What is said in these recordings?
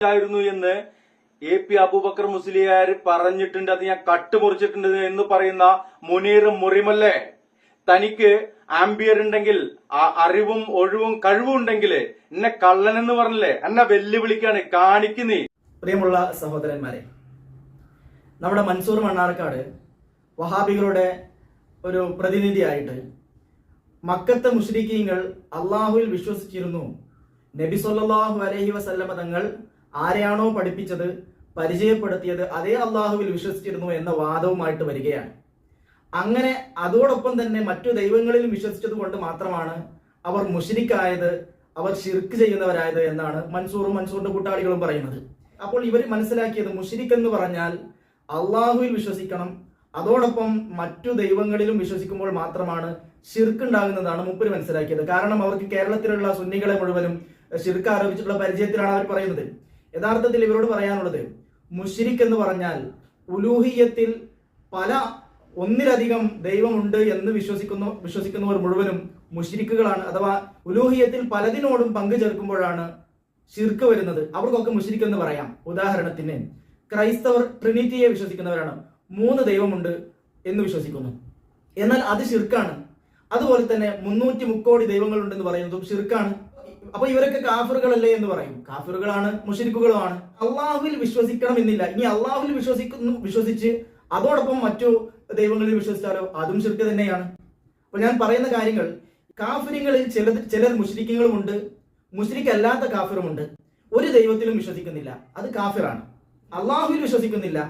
ആയിരുന്നു എന്ന് AP അബൂബക്കർ മുസ്ലിയാർ പറഞ്ഞിട്ടുണ്ട്. അത് ഞാൻ കട്ടുമുറിച്ചിട്ടുണ്ട് എന്ന് പറയുന്ന മുനീർ മുറിമല്ലേ, തനിക്ക് ആംബിയർ ഉണ്ടെങ്കിൽ അറിവും ഒഴിവും കഴിവും ഉണ്ടെങ്കിൽ എന്നെ കള്ളനെന്ന് പറഞ്ഞില്ലേ, എന്നെ വെല്ലുവിളിക്കാണ് കാണിക്കുന്നേ. പ്രിയമുള്ള സഹോദരന്മാരെ, നമ്മുടെ മൻസൂർ മണ്ണാർക്കാട് വഹാബികളുടെ ഒരു പ്രതിനിധിയായിട്ട് മക്കത്തെ മുശ്രിക്കീങ്ങൾ അള്ളാഹുവിൽ വിശ്വസിച്ചിരുന്നു, നബി സല്ലല്ലാഹു അലൈഹി വസല്ലമ തങ്ങൾ ആരെയാണോ പഠിപ്പിച്ചത് പരിചയപ്പെടുത്തിയത് അതേ അള്ളാഹുവിൽ വിശ്വസിച്ചിരുന്നു എന്ന വാദവുമായിട്ട് വരികയാണ്. അങ്ങനെ അതോടൊപ്പം തന്നെ മറ്റു ദൈവങ്ങളിലും വിശ്വസിച്ചത് കൊണ്ട് മാത്രമാണ് അവർ മുശ്രിക്കായത്, അവർ ശിർക്ക് ചെയ്യുന്നവരായത് എന്നാണ് മൻസൂറിന്റെ കൂട്ടാളികളും പറയുന്നത്. അപ്പോൾ ഇവർ മനസ്സിലാക്കിയത് മുശ്രിക്ക് എന്ന് പറഞ്ഞാൽ അള്ളാഹുവിൽ വിശ്വസിക്കണം, അതോടൊപ്പം മറ്റു ദൈവങ്ങളിലും വിശ്വസിക്കുമ്പോൾ മാത്രമാണ് ശിർക്ക് ഉണ്ടാകുന്നതാണ് മൂപ്പര് മനസ്സിലാക്കിയത്. കാരണം അവർക്ക് കേരളത്തിലുള്ള സുന്നികളെ മുഴുവനും ശിർക്ക് ആരോപിച്ചിട്ടുള്ള പരിചയത്തിലാണ് അവർ പറയുന്നത്. യഥാർത്ഥത്തിൽ ഇവരോട് പറയാനുള്ളത്, മുശ്രിക്ക് എന്ന് പറഞ്ഞാൽ ഉലൂഹിയത്തിൽ ഒന്നിലധികം ദൈവമുണ്ട് എന്ന് വിശ്വസിക്കുന്നവർ മുഴുവനും മുശ്രിക്കുകളാണ്. അഥവാ ഉലൂഹിയത്തിൽ പലതിനോടും പങ്കു ചേർക്കുമ്പോഴാണ് ശിർക്ക് വരുന്നത്. അവർക്കൊക്കെ മുശ്രിക്ക് എന്ന് പറയാം. ഉദാഹരണത്തിന് ക്രൈസ്തവർ ട്രിനിറ്റിയെ വിശ്വസിക്കുന്നവരാണ്, 3 ദൈവമുണ്ട് എന്ന് വിശ്വസിക്കുന്നു, എന്നാൽ അത് ശിർക്കാണ്. അതുപോലെ തന്നെ 330 കോടി ദൈവങ്ങളുണ്ടെന്ന് പറയുന്നതും ശിർക്കാണ്. അപ്പൊ ഇവരൊക്കെ കാഫിറുകളല്ലേ എന്ന് പറയും. കാഫിറുകളാണ്, മുശ്രിക്കുകളുമാണ്. അള്ളാഹുവിൽ വിശ്വസിക്കണം എന്നില്ല. ഇനി അള്ളാഹുവിൽ വിശ്വസിച്ച് അതോടൊപ്പം മറ്റു ദൈവങ്ങളിൽ വിശ്വസിച്ചാലോ അതും ശിർക്ക് തന്നെയാണ്. അപ്പൊ ഞാൻ പറയുന്ന കാര്യങ്ങൾ, കാഫിറുകളിൽ ചിലർ മുശ്രിക്കുകളുമുണ്ട്, മുശ്രിക്ക് അല്ലാത്ത കാഫിറുമുണ്ട്. ഒരു ദൈവത്തിലും വിശ്വസിക്കുന്നില്ല, അത് കാഫിറാണ്. അള്ളാഹുവിൽ വിശ്വസിക്കുന്നില്ല,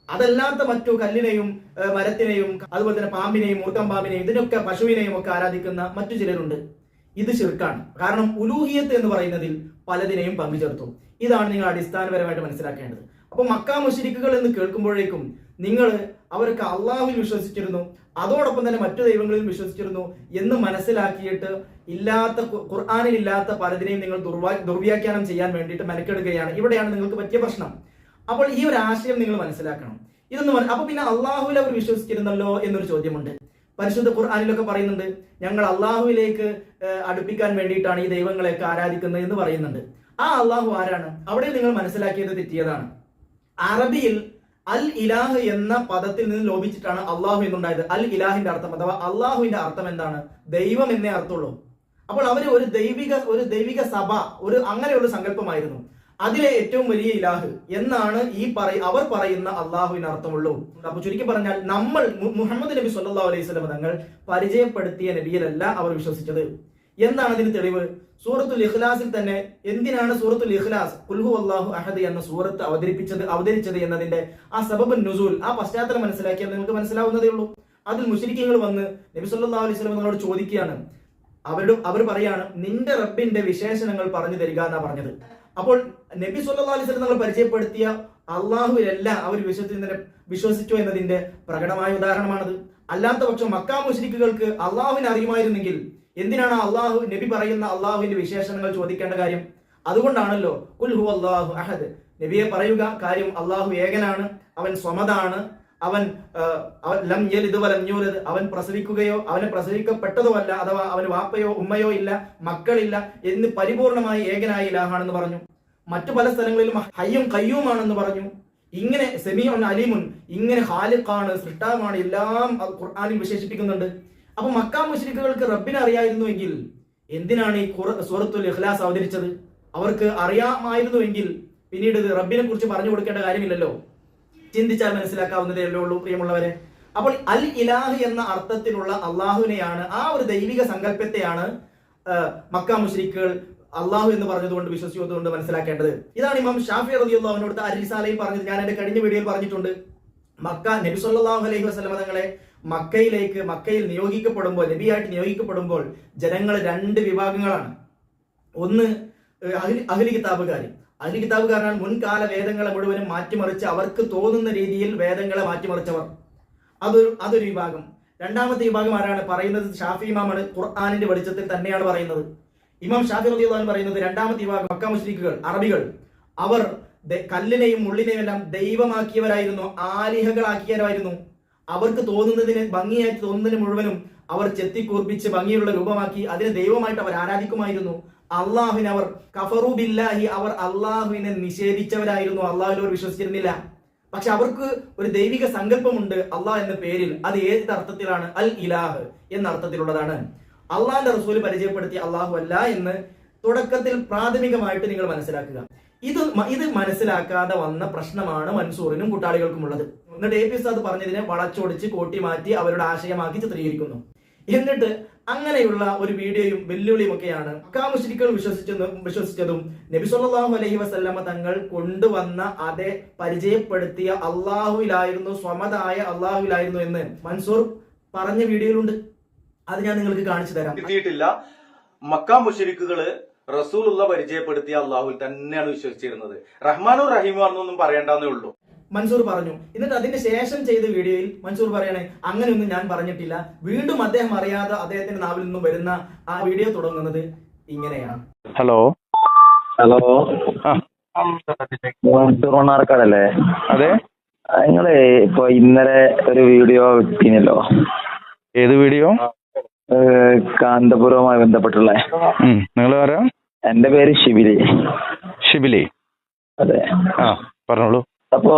അതല്ലാത്ത മറ്റു കല്ലിനെയും മരത്തിനെയും അതുപോലെ തന്നെ പാമ്പിനെയും മൂർഖം പാമ്പിനെയും ഇതിനൊക്കെ പശുവിനെയും ഒക്കെ ആരാധിക്കുന്ന മറ്റു ചിലരുണ്ട്. ഇത് ശിർക്കാണ്. കാരണം ഉലൂഹിയത്ത് എന്ന് പറയുന്നതിൽ പലതിനെയും പങ്കുചേർത്തു. ഇതാണ് നിങ്ങൾ അടിസ്ഥാനപരമായിട്ട് മനസ്സിലാക്കേണ്ടത്. അപ്പൊ മക്ക മുശ്രിക്കുകൾ എന്ന് കേൾക്കുമ്പോഴേക്കും നിങ്ങൾ അവർക്ക് അള്ളാഹുവിൽ വിശ്വസിച്ചിരുന്നു, അതോടൊപ്പം തന്നെ മറ്റു ദൈവങ്ങളിൽ വിശ്വസിച്ചിരുന്നു എന്ന് മനസ്സിലാക്കിയിട്ട് ഖുർആനിൽ ഇല്ലാത്ത പലതിനെയും നിങ്ങൾ ദുർവ്യാഖ്യാനം ചെയ്യാൻ വേണ്ടിയിട്ട് മെനക്കെടുകയാണ്. ഇവിടെയാണ് നിങ്ങൾക്ക് പറ്റിയ പ്രശ്നം. അപ്പോൾ ഈ ഒരു ആശയം നിങ്ങൾ മനസ്സിലാക്കണം. അപ്പൊ പിന്നെ അള്ളാഹുവിൽ അവർ വിശ്വസിച്ചിരുന്നല്ലോ എന്നൊരു ചോദ്യമുണ്ട്. പരിശുദ്ധ ഖുർആനിലൊക്കെ പറയുന്നുണ്ട്, ഞങ്ങൾ അള്ളാഹുവിലേക്ക് അടുപ്പിക്കാൻ വേണ്ടിയിട്ടാണ് ഈ ദൈവങ്ങളെയൊക്കെ ആരാധിക്കുന്നത് എന്ന് പറയുന്നുണ്ട്. ആ അള്ളാഹു ആരാണ്? അവിടെ നിങ്ങൾ മനസ്സിലാക്കിയത് തെറ്റിയതാണ്. അറബിയിൽ അൽ ഇലാഹ് എന്ന പദത്തിൽ നിന്ന് ലോപിച്ചിട്ടാണ് അള്ളാഹു എന്നുണ്ടായത്. അൽ ഇലാഹിന്റെ അർത്ഥം അഥവാ അള്ളാഹുവിന്റെ അർത്ഥം എന്താണ്? ദൈവം എന്നേ അർത്ഥമുള്ളൂ. അപ്പോൾ അവര് ഒരു ദൈവിക സഭ, അങ്ങനെയുള്ള സങ്കല്പമായിരുന്നു. അതിലെ ഏറ്റവും വലിയ ഇലാഹ് എന്നാണ് അവർ പറയുന്ന അള്ളാഹുവിന് അർത്ഥമുള്ളൂ. അപ്പൊ ചുരുക്കി പറഞ്ഞാൽ മുഹമ്മദ് നബി സല്ലല്ലാഹു അലൈഹി വസല്ലം തങ്ങൾ പരിചയപ്പെടുത്തിയ നബിയിലല്ല അവർ വിശ്വസിച്ചത്. എന്താണ് അതിന് തെളിവ്? സൂറത്തുൽ ഇഖ്ലാസിൽ തന്നെ എന്തിനാണ് സൂറത്തുൽ ഇഖ്ലാസ് ഖുൽ ഹുവല്ലാഹു അഹദ് എന്ന സൂറത്ത് അവതരിച്ചത് എന്നതിന്റെ ആ സബബുൻ നുസൂൽ, ആ പശ്ചാത്തലം മനസ്സിലാക്കിയാൽ നിങ്ങൾക്ക് മനസ്സിലാവുന്നതേ ഉള്ളൂ. അതിൽ മുശ്രിക്കീങ്ങൾ വന്ന് നബി സല്ലല്ലാഹു അലൈഹി വസല്ലം തങ്ങളോട് ചോദിക്കുകയാണ്. അവർ പറയാണ്, നിന്റെ റബ്ബിന്റെ വിശേഷണങ്ങൾ പറഞ്ഞു തരിക എന്നാ പറഞ്ഞത്. അപ്പോൾ നബി സല്ലല്ലാഹു അലൈഹി വസല്ലം തങ്ങൾ പരിചയപ്പെടുത്തിയ അള്ളാഹുവിലല്ല അവർ വിശ്വസിച്ചു എന്നതിന്റെ പ്രകടമായ ഉദാഹരണമാണത്. അല്ലാത്ത പക്ഷം മക്കാ മുശ്രിക്കുകൾക്ക് അള്ളാഹുവിനെ അറിയുമായിരുന്നെങ്കിൽ എന്തിനാണ് നബി പറയുന്ന അള്ളാഹുവിന്റെ വിശേഷണങ്ങൾ ചോദിക്കേണ്ട കാര്യം? അതുകൊണ്ടാണല്ലോ ഖുൽ ഹുവല്ലാഹു അഹദ്, നബിയെ പറയുക കാര്യം അള്ളാഹു ഏകനാണ്, അവൻ സ്വമദാണ്, അവൻ ലം യലിദ് വലം യൂലദ്, അവൻ പ്രസവിക്കുകയോ അവനെ പ്രസവിക്കപ്പെട്ടതോ അല്ല, അഥവാ അവന് വാപ്പയോ ഉമ്മയോ ഇല്ല, മക്കളില്ല എന്ന് പരിപൂർണമായി ഏകനായ ഇലാഹാണെന്ന് പറഞ്ഞു. മറ്റു പല സ്ഥലങ്ങളിലും ഹയ്യും ഖയ്യൂമാണെന്ന് പറഞ്ഞു. ഇങ്ങനെ സെമീഉൻ അലീമുൻ, ഇങ്ങനെ ഖാലിഖാണ്, സൃഷ്ടാവാണ്, എല്ലാം ഖുർആനിൽ വിശേഷിപ്പിക്കുന്നുണ്ട്. അപ്പൊ മക്കാ മുശ്രിക്കുകൾക്ക് റബ്ബിനെ അറിയായിരുന്നുവെങ്കിൽ എന്തിനാണ് ഈ സൂറത്തുൽ ഇഖ്ലാസ് അവതരിച്ചത്? അവർക്ക് അറിയാമായിരുന്നുവെങ്കിൽ പിന്നീട് റബ്ബിനെ കുറിച്ച് പറഞ്ഞു കൊടുക്കേണ്ട കാര്യമില്ലല്ലോ. ചിന്തിച്ചാൽ മനസ്സിലാക്കാവുന്നതേ ഉള്ളൂ പ്രിയമുള്ളവരെ. അപ്പോൾ അൽ ഇലാഹ് എന്ന അർത്ഥത്തിലുള്ള അള്ളാഹുവിനെയാണ്, ആ ഒരു ദൈവിക സങ്കല്പത്തെയാണ് മക്കാ മുശ്രിക്കുകൾ അള്ളാഹു എന്ന് പറഞ്ഞതുകൊണ്ട് വിശ്വസിച്ചതുകൊണ്ട് മനസ്സിലാക്കേണ്ടത്. ഇതാണ് ഇമാം ഷാഫി റളിയല്ലാഹു അൻഹു അർ റിസാലയിൽ പറഞ്ഞത്. ഞാൻ എന്റെ കഴിഞ്ഞ വീഡിയോയിൽ പറഞ്ഞിട്ടുണ്ട്. നബി സല്ലല്ലാഹു അലൈഹി വസല്ലം തങ്ങളെ മക്കയിൽ നിയോഗിക്കപ്പെടുമ്പോൾ, നബിയായിട്ട് നിയോഗിക്കപ്പെടുമ്പോൾ ജനങ്ങൾ 2 വിഭാഗങ്ങളാണ്. ഒന്ന് അഹ്ലി കിതാബുകാർ. അഹ്ലി കിതാബുകാരനാണ് മുൻകാല വേദങ്ങളെ മുഴുവനും മാറ്റിമറിച്ച് അവർക്ക് തോന്നുന്ന രീതിയിൽ വേദങ്ങളെ മാറ്റിമറിച്ചവർ. അതൊരു വിഭാഗം. രണ്ടാമത്തെ വിഭാഗം ആരാണ് പറയുന്നത്? ഷാഫി ഇമാമാണ്. ഖുർആനിന്റെ വെളിച്ചത്തിൽ തന്നെയാണ് പറയുന്നത്. ഇമാം ഷാഫി റളിയല്ലാഹു അൻഹു പറയുന്നത് രണ്ടാമത്തെ വിഭാഗം മക്ക മുശ്രിക്കുകൾ, അറബികൾ, അവർ കല്ലിനെയും മുള്ളിനെയും എല്ലാം ദൈവമാക്കിയവരായിരുന്നു, ആലിഹകളാക്കിയവരായിരുന്നു. അവർക്ക് ഭംഗിയായിട്ട് തോന്നുന്നതിന് മുഴുവനും അവർ ചെത്തിക്കൂർപ്പിച്ച് ഭംഗിയുള്ള രൂപമാക്കി അതിനെ ദൈവമായിട്ട് അവർ ആരാധിക്കുമായിരുന്നു. അള്ളാഹുവിനെ അവർ കഫറു ബില്ലാഹി, അവർ അള്ളാഹുവിനെ നിഷേധിച്ചവരായിരുന്നു, അള്ളാഹുവിൽ അവർ വിശ്വസിച്ചിരുന്നില്ല. പക്ഷെ അവർക്ക് ഒരു ദൈവിക സങ്കല്പമുണ്ട് അള്ളാഹ് എന്ന പേരിൽ. അത് ഏത് അർത്ഥത്തിലാണ്? അൽ ഇലാഹ് എന്ന അർത്ഥത്തിലുള്ളതാണ്. അള്ളാഹിന്റെ റസൂൽ പരിചയപ്പെടുത്തിയ അള്ളാഹു അല്ല എന്ന് തുടക്കത്തിൽ പ്രാഥമികമായിട്ട് നിങ്ങൾ മനസ്സിലാക്കുക. ഇത് മനസ്സിലാക്കാതെ വന്ന പ്രശ്നമാണ് മൻസൂറിനും കൂട്ടാളികൾക്കും ഉള്ളത്. എന്നിട്ട് എ പി ഉസ്താദ് പറഞ്ഞതിനെ വളച്ചൊടിച്ച് കോട്ടി മാറ്റി അവരുടെ ആശയമാക്കി ചിത്രീകരിക്കുന്നു. എന്നിട്ട് അങ്ങനെയുള്ള ഒരു വീഡിയോയും വെല്ലുവിളിയും ഒക്കെയാണ് മക്കാ മുശ്രിക്കുകൾ വിശ്വസിച്ചതും നബി സല്ലല്ലാഹു അലൈഹി വസല്ലമ തങ്ങൾ കൊണ്ടുവന്ന അതേ പരിചയപ്പെടുത്തിയ അള്ളാഹുവിലായിരുന്നു, സ്വമതായ അള്ളാഹുവിലായിരുന്നു എന്ന് മൻസൂർ പറഞ്ഞ വീഡിയോയിലുണ്ട്. അത് ഞാൻ നിങ്ങൾക്ക് കാണിച്ചു തരാം. കിട്ടിയിട്ടില്ല. മക്കാ മുശ്രിക്കുകള് റസൂലുള്ള പരിചയപ്പെടുത്തിയ അള്ളാഹുൽ തന്നെയാണ് വിശ്വസിച്ചിരുന്നത്. റഹ്മാനോ റഹീമോ എന്നൊന്നും പറയേണ്ടെന്നേ ഉള്ളൂ മൻസൂർ പറഞ്ഞു. എന്നിട്ട് അതിന്റെ ശേഷം ചെയ്ത വീഡിയോയിൽ മൻസൂർ പറയണേ അങ്ങനെയൊന്നും ഞാൻ പറഞ്ഞിട്ടില്ല. വീണ്ടും അദ്ദേഹം അറിയാതെ അദ്ദേഹത്തിന്റെ നാവിൽ നിന്നും വരുന്ന ആ വീഡിയോ തുടങ്ങുന്നത് ഇങ്ങനെയാണ്. ഹലോ മണ്ണാർക്കാടല്ലേ? അതെ. നിങ്ങള് ഇപ്പൊ ഇന്നലെ ഒരു വീഡിയോ ഇട്ടിനല്ലോ. ഏത് വീഡിയോ? കാന്തപുരവുമായി ബന്ധപ്പെട്ടുള്ള. നിങ്ങൾ ആരാ? എന്റെ പേര് ഷിബിലി. ഷിബിലി? അതെ. ആ, പറഞ്ഞോളൂ. അപ്പോ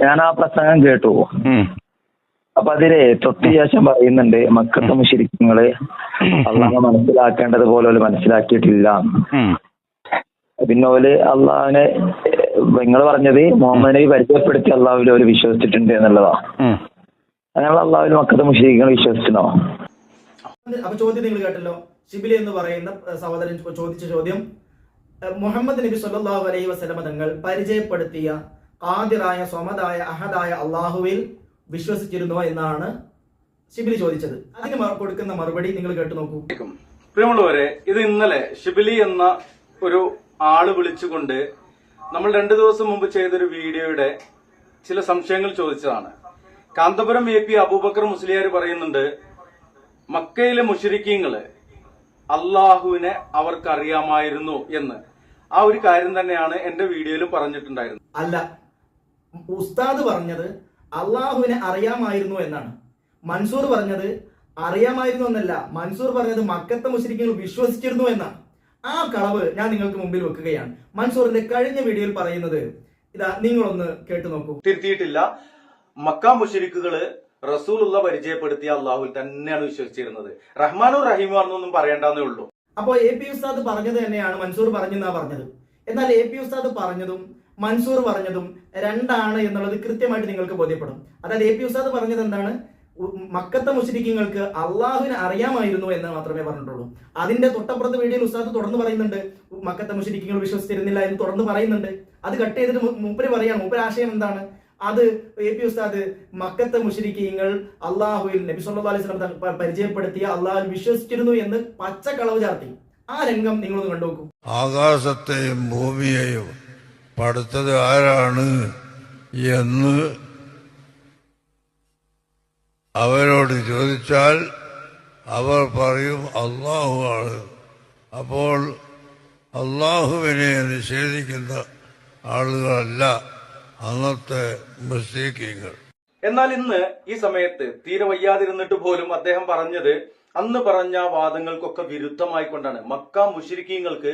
ഞാൻ ആ പ്രസംഗം കേട്ടു. അപ്പൊ അതില് തൊട്ട് ശേഷം പറയുന്നുണ്ട് മക്കത്തെ മുശ്രിക്കുകള് അള്ളാഹെ മനസ്സിലാക്കേണ്ടത് പോലെ മനസ്സിലാക്കിയിട്ടില്ല. പിന്നെ ഓല് അള്ളാഹിനെ, നിങ്ങൾ പറഞ്ഞത് മുഹമ്മദിനെ പരിചയപ്പെടുത്തി അള്ളാഹുവിൽ ഓല് വിശ്വസിച്ചിട്ടുണ്ട് എന്നുള്ളതാ. അങ്ങനെയുള്ള അള്ളാഹുവിൽ മക്കത്തെ മുശ്രിക്കുകൾ വിശ്വസിച്ചോ? അപ്പൊ ചോദ്യം നിങ്ങൾ കേട്ടല്ലോ. ഷിബിലി എന്ന് പറയുന്ന സഹോദരൻ ചോദിച്ച ചോദ്യം, മുഹമ്മദ് നബി സല്ലല്ലാഹു അലൈഹി വസല്ലമ തങ്ങൾ പരിചയപ്പെടുത്തിയ ഖാദിറായ, സ്വമദായ, അഹദായ അള്ളാഹുവിൽ വിശ്വസിച്ചിരുന്നോ എന്നാണ് ഷിബിലി ചോദിച്ചത്. അതിന് കൊടുക്കുന്ന മറുപടി നിങ്ങൾ കേട്ടു നോക്കൂ. പ്രിയമുള്ളവരെ, ഇത് ഇന്നലെ ഷിബിലി എന്ന ഒരു ആള് വിളിച്ചുകൊണ്ട് നമ്മൾ 2 ദിവസം മുമ്പ് ചെയ്തൊരു വീഡിയോയുടെ ചില സംശയങ്ങൾ ചോദിച്ചതാണ്. കാന്തപുരം AP അബൂബക്കർ മുസ്ലിയാർ പറയുന്നുണ്ട്, മക്കയിലെ മുശ്രിക്കീങ്ങള് അള്ളാഹുവിനെ അവർക്കറിയാമായിരുന്നു എന്ന്. ആ ഒരു കാര്യം തന്നെയാണ് എന്റെ വീഡിയോയിലും പറഞ്ഞിട്ടുണ്ടായിരുന്നത്. അല്ല, ഉസ്താദ് പറഞ്ഞത് അള്ളാഹുവിനെ അറിയാമായിരുന്നു എന്നാണ്. മൻസൂർ പറഞ്ഞത് അറിയാമായിരുന്നു എന്നല്ല, മൻസൂർ പറഞ്ഞത് മക്കത്തെ മുശ്രിക്കുകൾ വിശ്വസിച്ചിരുന്നു എന്നാണ്. ആ കളവ് ഞാൻ നിങ്ങൾക്ക് മുമ്പിൽ വെക്കുകയാണ്. മൻസൂറിന്റെ കഴിഞ്ഞ വീഡിയോയിൽ പറയുന്നത് ഇതാ, നിങ്ങളൊന്ന് കേട്ടു നോക്കൂ. തിരുത്തിയിട്ടില്ല. മക്കാ മുശ്രിക്കുകള് റസൂലുള്ള പരിചയപ്പെടുത്തിയ അള്ളാഹുൽ തന്നെയാണ് വിശ്വസിച്ചിരുന്നത്. റഹ്മാനോ റഹീമോ എന്നൊന്നും പറയേണ്ടെന്നേ ഉള്ളൂ. അപ്പോ എ പി ഉസ്താദ് പറഞ്ഞത് തന്നെയാണ് മൻസൂർ പറഞ്ഞെന്നാ പറഞ്ഞത്. എന്നാൽ എ പി ഉസ്താദ് പറഞ്ഞതും മൻസൂർ പറഞ്ഞതും രണ്ടാണ് എന്നുള്ളത് കൃത്യമായിട്ട് നിങ്ങൾക്ക് ബോധ്യപ്പെടും. അതായത് എ പി ഉസ്താദ് പറഞ്ഞത് എന്താണ്? മക്കത്തെ മുശ്രിക്കീങ്ങൾക്ക് അള്ളാഹുവിനെ അറിയാമായിരുന്നു എന്ന് മാത്രമേ പറഞ്ഞിട്ടുള്ളൂ. അതിന്റെ തൊട്ടപ്പുറത്ത് വീഡിയോയിൽ ഉസ്താദ് തുടർന്ന് പറയുന്നുണ്ട് മക്കത്തെ മുശ്രിക്കീങ്ങൾ വിശ്വസിച്ചിരുന്നില്ല എന്ന് തുടർന്ന് പറയുന്നുണ്ട്. അത് കട്ട് ചെയ്തിട്ട് മൂപ്പര് പറയാണ്, മൂപ്പര് ആശയം എന്താണ്? അത് എ പി ഉസ്താദ് മക്കത്തെ മുശ്രിക്കീങ്ങൾ അള്ളാഹുവിൽ നബി സല്ലല്ലാഹു അലൈഹി വസല്ലം പരിചയപ്പെടുത്തിയ അള്ളാഹുവിൽ വിശ്വസിച്ചിരുന്നു എന്ന് പച്ചക്കളവ് ചാർത്തി. ആ രംഗം നിങ്ങളൊന്ന് കണ്ടുനോക്കൂ. ആകാശത്തെയും ഭൂമിയെയും പടുത്തത് ആരാണ് എന്ന് അവരോട് ചോദിച്ചാൽ അവർ പറയും അള്ളാഹു ആണ്. അപ്പോൾ അള്ളാഹുവിനെ നിഷേധിക്കുന്ന ആളുകളല്ല അന്നത്തെ മുസ്ലിങ്ങൾ. എന്നാൽ ഇന്ന് ഈ സമയത്ത് തീരെ വയ്യാതിരുന്നിട്ട് പോലും അദ്ദേഹം പറഞ്ഞത് അന്ന് പറഞ്ഞ വാദങ്ങൾക്കൊക്കെ വിരുദ്ധമായിക്കൊണ്ടാണ്. മക്ക മുശ്രിക്കീങ്ങൾക്ക്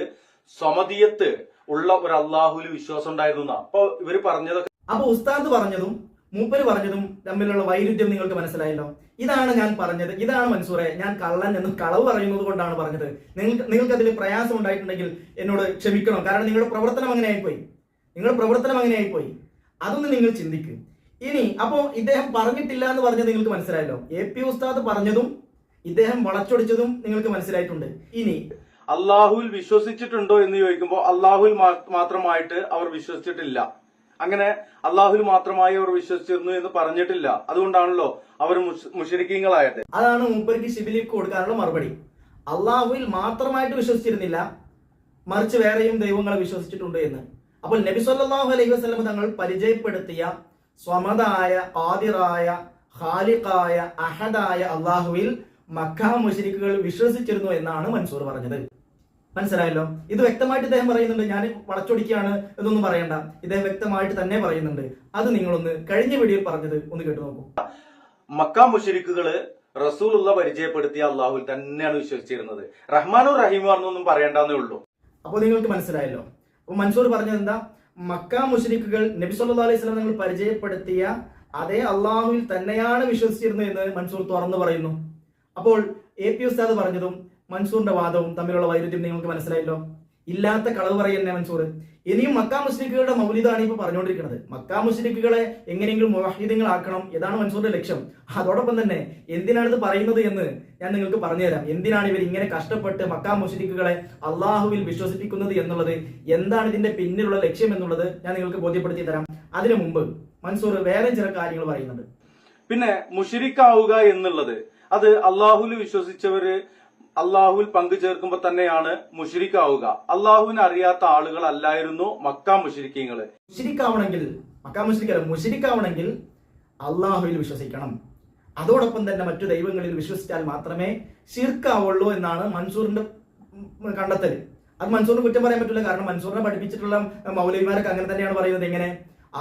സ്വമദിയത്ത് ഉള്ള ഒരു അള്ളാഹുവിൽ വിശ്വാസം ഉണ്ടായിരുന്നു. അപ്പൊ ഇവര് പറഞ്ഞതൊക്കെ, അപ്പൊ ഉസ്താദ് പറഞ്ഞതും മൂപ്പര് പറഞ്ഞതും തമ്മിലുള്ള വൈരുദ്ധ്യം നിങ്ങൾക്ക് മനസ്സിലായല്ലോ. ഇതാണ് ഞാൻ പറഞ്ഞത്. ഇതാണ് മൻസൂറെ ഞാൻ കള്ളൻ എന്ന് കളവ് പറയുന്നത് കൊണ്ടാണ് പറഞ്ഞത്. നിങ്ങൾക്ക് അതിൽ പ്രയാസം ഉണ്ടായിട്ടുണ്ടെങ്കിൽ എന്നോട് ക്ഷമിക്കണം. കാരണം നിങ്ങളുടെ പ്രവർത്തനം അങ്ങനെയായിപ്പോയി. അതൊന്ന് നിങ്ങൾ ചിന്തിക്കും. ഇനി അപ്പോ ഇദ്ദേഹം പറഞ്ഞിട്ടില്ല എന്ന് പറഞ്ഞത് നിങ്ങൾക്ക് മനസ്സിലായല്ലോ. എ പി ഉസ്താദ് പറഞ്ഞതും ഇദ്ദേഹം വളച്ചൊടിച്ചതും നിങ്ങൾക്ക് മനസ്സിലായിട്ടുണ്ട്. ഇനി അള്ളാഹുവിൽ വിശ്വസിച്ചിട്ടുണ്ടോ എന്ന് ചോദിക്കുമ്പോൾ അള്ളാഹുവിൽ മാത്രമായിട്ട് അവർ വിശ്വസിച്ചിട്ടില്ല. അങ്ങനെ അള്ളാഹുവിൽ മാത്രമായി അവർ വിശ്വസിച്ചിരുന്നു എന്ന് പറഞ്ഞിട്ടില്ല. അതുകൊണ്ടാണല്ലോ അവർ മുശ്രിക്കീങ്ങളായത്. അതാണ് മൂപ്പർക്ക് ഷിബിലിക്ക് കൊടുക്കാനുള്ള മറുപടി. അള്ളാഹുവിൽ മാത്രമായിട്ട് വിശ്വസിച്ചിരുന്നില്ല, മറിച്ച് വേറെയും ദൈവങ്ങളെ വിശ്വസിച്ചിട്ടുണ്ട് എന്ന്. അപ്പോൾ നബി സല്ലല്ലാഹു അലൈഹി വസല്ലം തങ്ങൾ പരിചയപ്പെടുത്തിയ സ്വമദായ, ഖാദിറായ, ഖാലിഖായ, അഹദായ അള്ളാഹുവിൽ മക്ക മുശ്രിക്കുകൾ വിശ്വസിച്ചിരുന്നു എന്നാണ് മൻസൂർ പറഞ്ഞത്. മനസ്സിലായല്ലോ. ഇത് വ്യക്തമായിട്ട് ഇദ്ദേഹം പറയുന്നുണ്ട്. ഞാൻ വളച്ചൊടിക്കുകയാണ് എന്നൊന്നും പറയണ്ട. ഇദ്ദേഹം വ്യക്തമായിട്ട് തന്നെ പറയുന്നുണ്ട്. അത് നിങ്ങളൊന്ന് കഴിഞ്ഞ വീഡിയോയിൽ പറഞ്ഞത് ഒന്ന് കേട്ടു നോക്കൂ. മക്ക മുശ്രിക്കുകള് റസൂലുള്ള പരിചയപ്പെടുത്തിയ അള്ളാഹുവിൽ തന്നെയാണ് വിശ്വസിച്ചിരുന്നത്. റഹ്മാനോ റഹീമോ എന്നൊന്നും പറയേണ്ടെന്നേ ഉള്ളൂ. അപ്പോൾ നിങ്ങൾക്ക് മനസ്സിലായല്ലോ. അപ്പൊ മൻസൂർ പറഞ്ഞത് എന്താ? മക്ക മുശ്രിക്കുകൾ നബി സല്ലല്ലാഹു അലൈഹി വസല്ലം നിങ്ങൾ പരിചയപ്പെടുത്തിയ അതേ അള്ളാഹുവിൽ തന്നെയാണ് വിശ്വസിച്ചിരുന്നത് എന്ന് മൻസൂർ തുറന്നു പറയുന്നു. അപ്പോൾ AP ഉസ്താദ് പറഞ്ഞതും മൻസൂറിന്റെ വാദവും തമ്മിലുള്ള വൈരുദ്ധ്യം നിങ്ങൾക്ക് മനസ്സിലായല്ലോ. ഇല്ലാത്ത കളവ് പറയുന്നേ മൻസൂർ. ഇനിയും മക്ക മുശ്രിക്കുകളുടെ മൗലിദാണ് ഇപ്പൊ പറഞ്ഞുകൊണ്ടിരിക്കുന്നത്. മക്ക മുശ്രിക്കുകളെ എങ്ങനെയെങ്കിലും മുവഹ്ഹിദീങ്ങളാക്കണം, ഇതാണ് മൻസൂറിന്റെ ലക്ഷ്യം. അതോടൊപ്പം തന്നെ എന്തിനാണ് ഇത് പറയുന്നത് എന്ന് ഞാൻ നിങ്ങൾക്ക് പറഞ്ഞുതരാം. എന്തിനാണ് ഇവർ ഇങ്ങനെ കഷ്ടപ്പെട്ട് മക്ക മുശ്രിക്കുകളെ അള്ളാഹുവിൽ വിശ്വസിപ്പിക്കുന്നത് എന്നുള്ളത്, എന്താണ് ഇതിന്റെ പിന്നിലുള്ള ലക്ഷ്യം എന്നുള്ളത് ഞാൻ നിങ്ങൾക്ക് ബോധ്യപ്പെടുത്തി തരാം. അതിനു മുമ്പ് മൻസൂർ വേറെ ചില കാര്യങ്ങൾ പറയുന്നുണ്ട്. പിന്നെ മുശ്രിക്കാവുക എന്നുള്ളത് അത് അള്ളാഹുവിൽ വിശ്വസിച്ചവര് അള്ളാഹുവിൽ പങ്കു ചേർക്കുമ്പോൾ തന്നെയാണ് മുശ്രിക്കാവുക. അള്ളാഹുവിനെ അറിയാത്ത ആളുകൾ അല്ലായിരുന്നു മക്ക മുശ്രിക്കീങ്ങള്. മുശ്രിക്കാവണമെങ്കിൽ അള്ളാഹുവിൽ വിശ്വസിക്കണം. അതോടൊപ്പം തന്നെ മറ്റു ദൈവങ്ങളിൽ വിശ്വസിച്ചാൽ മാത്രമേ ശിർക്കാവുള്ളൂ എന്നാണ് മൻസൂറിന്റെ കണ്ടെത്തൽ. അത് മൻസൂറിന് കുറ്റം പറയാൻ പറ്റില്ല. കാരണം മൻസൂറിനെ പഠിപ്പിച്ചിട്ടുള്ള മൗലവിമാരൊക്കെ അങ്ങനെ തന്നെയാണ് പറയുന്നത്. എങ്ങനെ?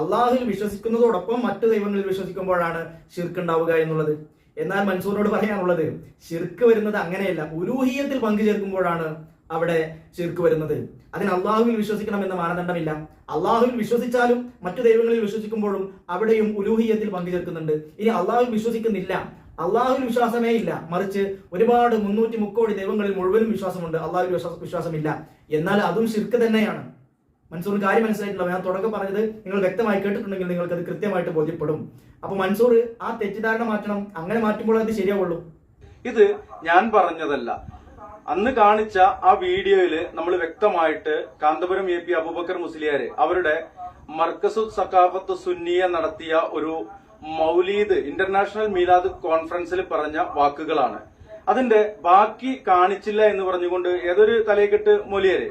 അള്ളാഹുവിൽ വിശ്വസിക്കുന്നതോടൊപ്പം മറ്റു ദൈവങ്ങളിൽ വിശ്വസിക്കുമ്പോഴാണ് ശിർക്ക് ഉണ്ടാവുക എന്നുള്ളത്. എന്നാൽ മൻസൂറിനോട് പറയാനുള്ളത്, ശിർക്ക് വരുന്നത് അങ്ങനെയല്ല, ഉലൂഹിയത്തിൽ പങ്കു ചേർക്കുമ്പോഴാണ് അവിടെ ശിർക്ക് വരുന്നത്. അതിന് അള്ളാഹുവിൽ വിശ്വസിക്കണം എന്ന മാനദണ്ഡമില്ല. അള്ളാഹുവിൽ വിശ്വസിച്ചാലും മറ്റു ദൈവങ്ങളിൽ വിശ്വസിക്കുമ്പോഴും അവിടെയും ഉലൂഹിയത്തിൽ പങ്കു ചേർക്കുന്നുണ്ട്. ഇനി അള്ളാഹുവിൽ വിശ്വസിക്കുന്നില്ല, അള്ളാഹുവിൽ വിശ്വാസമേ ഇല്ല, മറിച്ച് ഒരുപാട് 330 കോടി ദൈവങ്ങളിൽ മുഴുവനും വിശ്വാസമുണ്ട്, അള്ളാഹുവിൽ വിശ്വാസമില്ല, എന്നാൽ അതും ശിർക്ക് തന്നെയാണ്. മൻസൂറിന് കാര്യം മനസ്സിലായിട്ടുണ്ടാവും. ഞാൻ തുടക്കം പറഞ്ഞത് നിങ്ങൾ വ്യക്തമായി കേട്ടിട്ടുണ്ടെങ്കിൽ നിങ്ങൾക്ക് അത് കൃത്യമായിട്ട് ബോധ്യപ്പെടും. അപ്പൊ മൻസൂർ ആ തെറ്റിദ്ധാരണ മാറ്റണം. അങ്ങനെ മാറ്റുമ്പോൾ അത് ശരിയാവുള്ളൂ. ഇത് ഞാൻ പറഞ്ഞതല്ല. അന്ന് കാണിച്ച ആ വീഡിയോയില് നമ്മൾ വ്യക്തമായിട്ട് കാന്തപുരം AP അബൂബക്കർ മുസ്ലിയാര് അവരുടെ മർക്കസു സഖാഫത്ത് സുന്നിയ നടത്തിയ ഒരു മൗലീദ് ഇന്റർനാഷണൽ മീലാദ് കോൺഫറൻസിൽ പറഞ്ഞ വാക്കുകളാണ്. അതിന്റെ ബാക്കി കാണിച്ചില്ല എന്ന് പറഞ്ഞുകൊണ്ട് ഏതൊരു തലയെക്കെട്ട് മൊലിയാര്,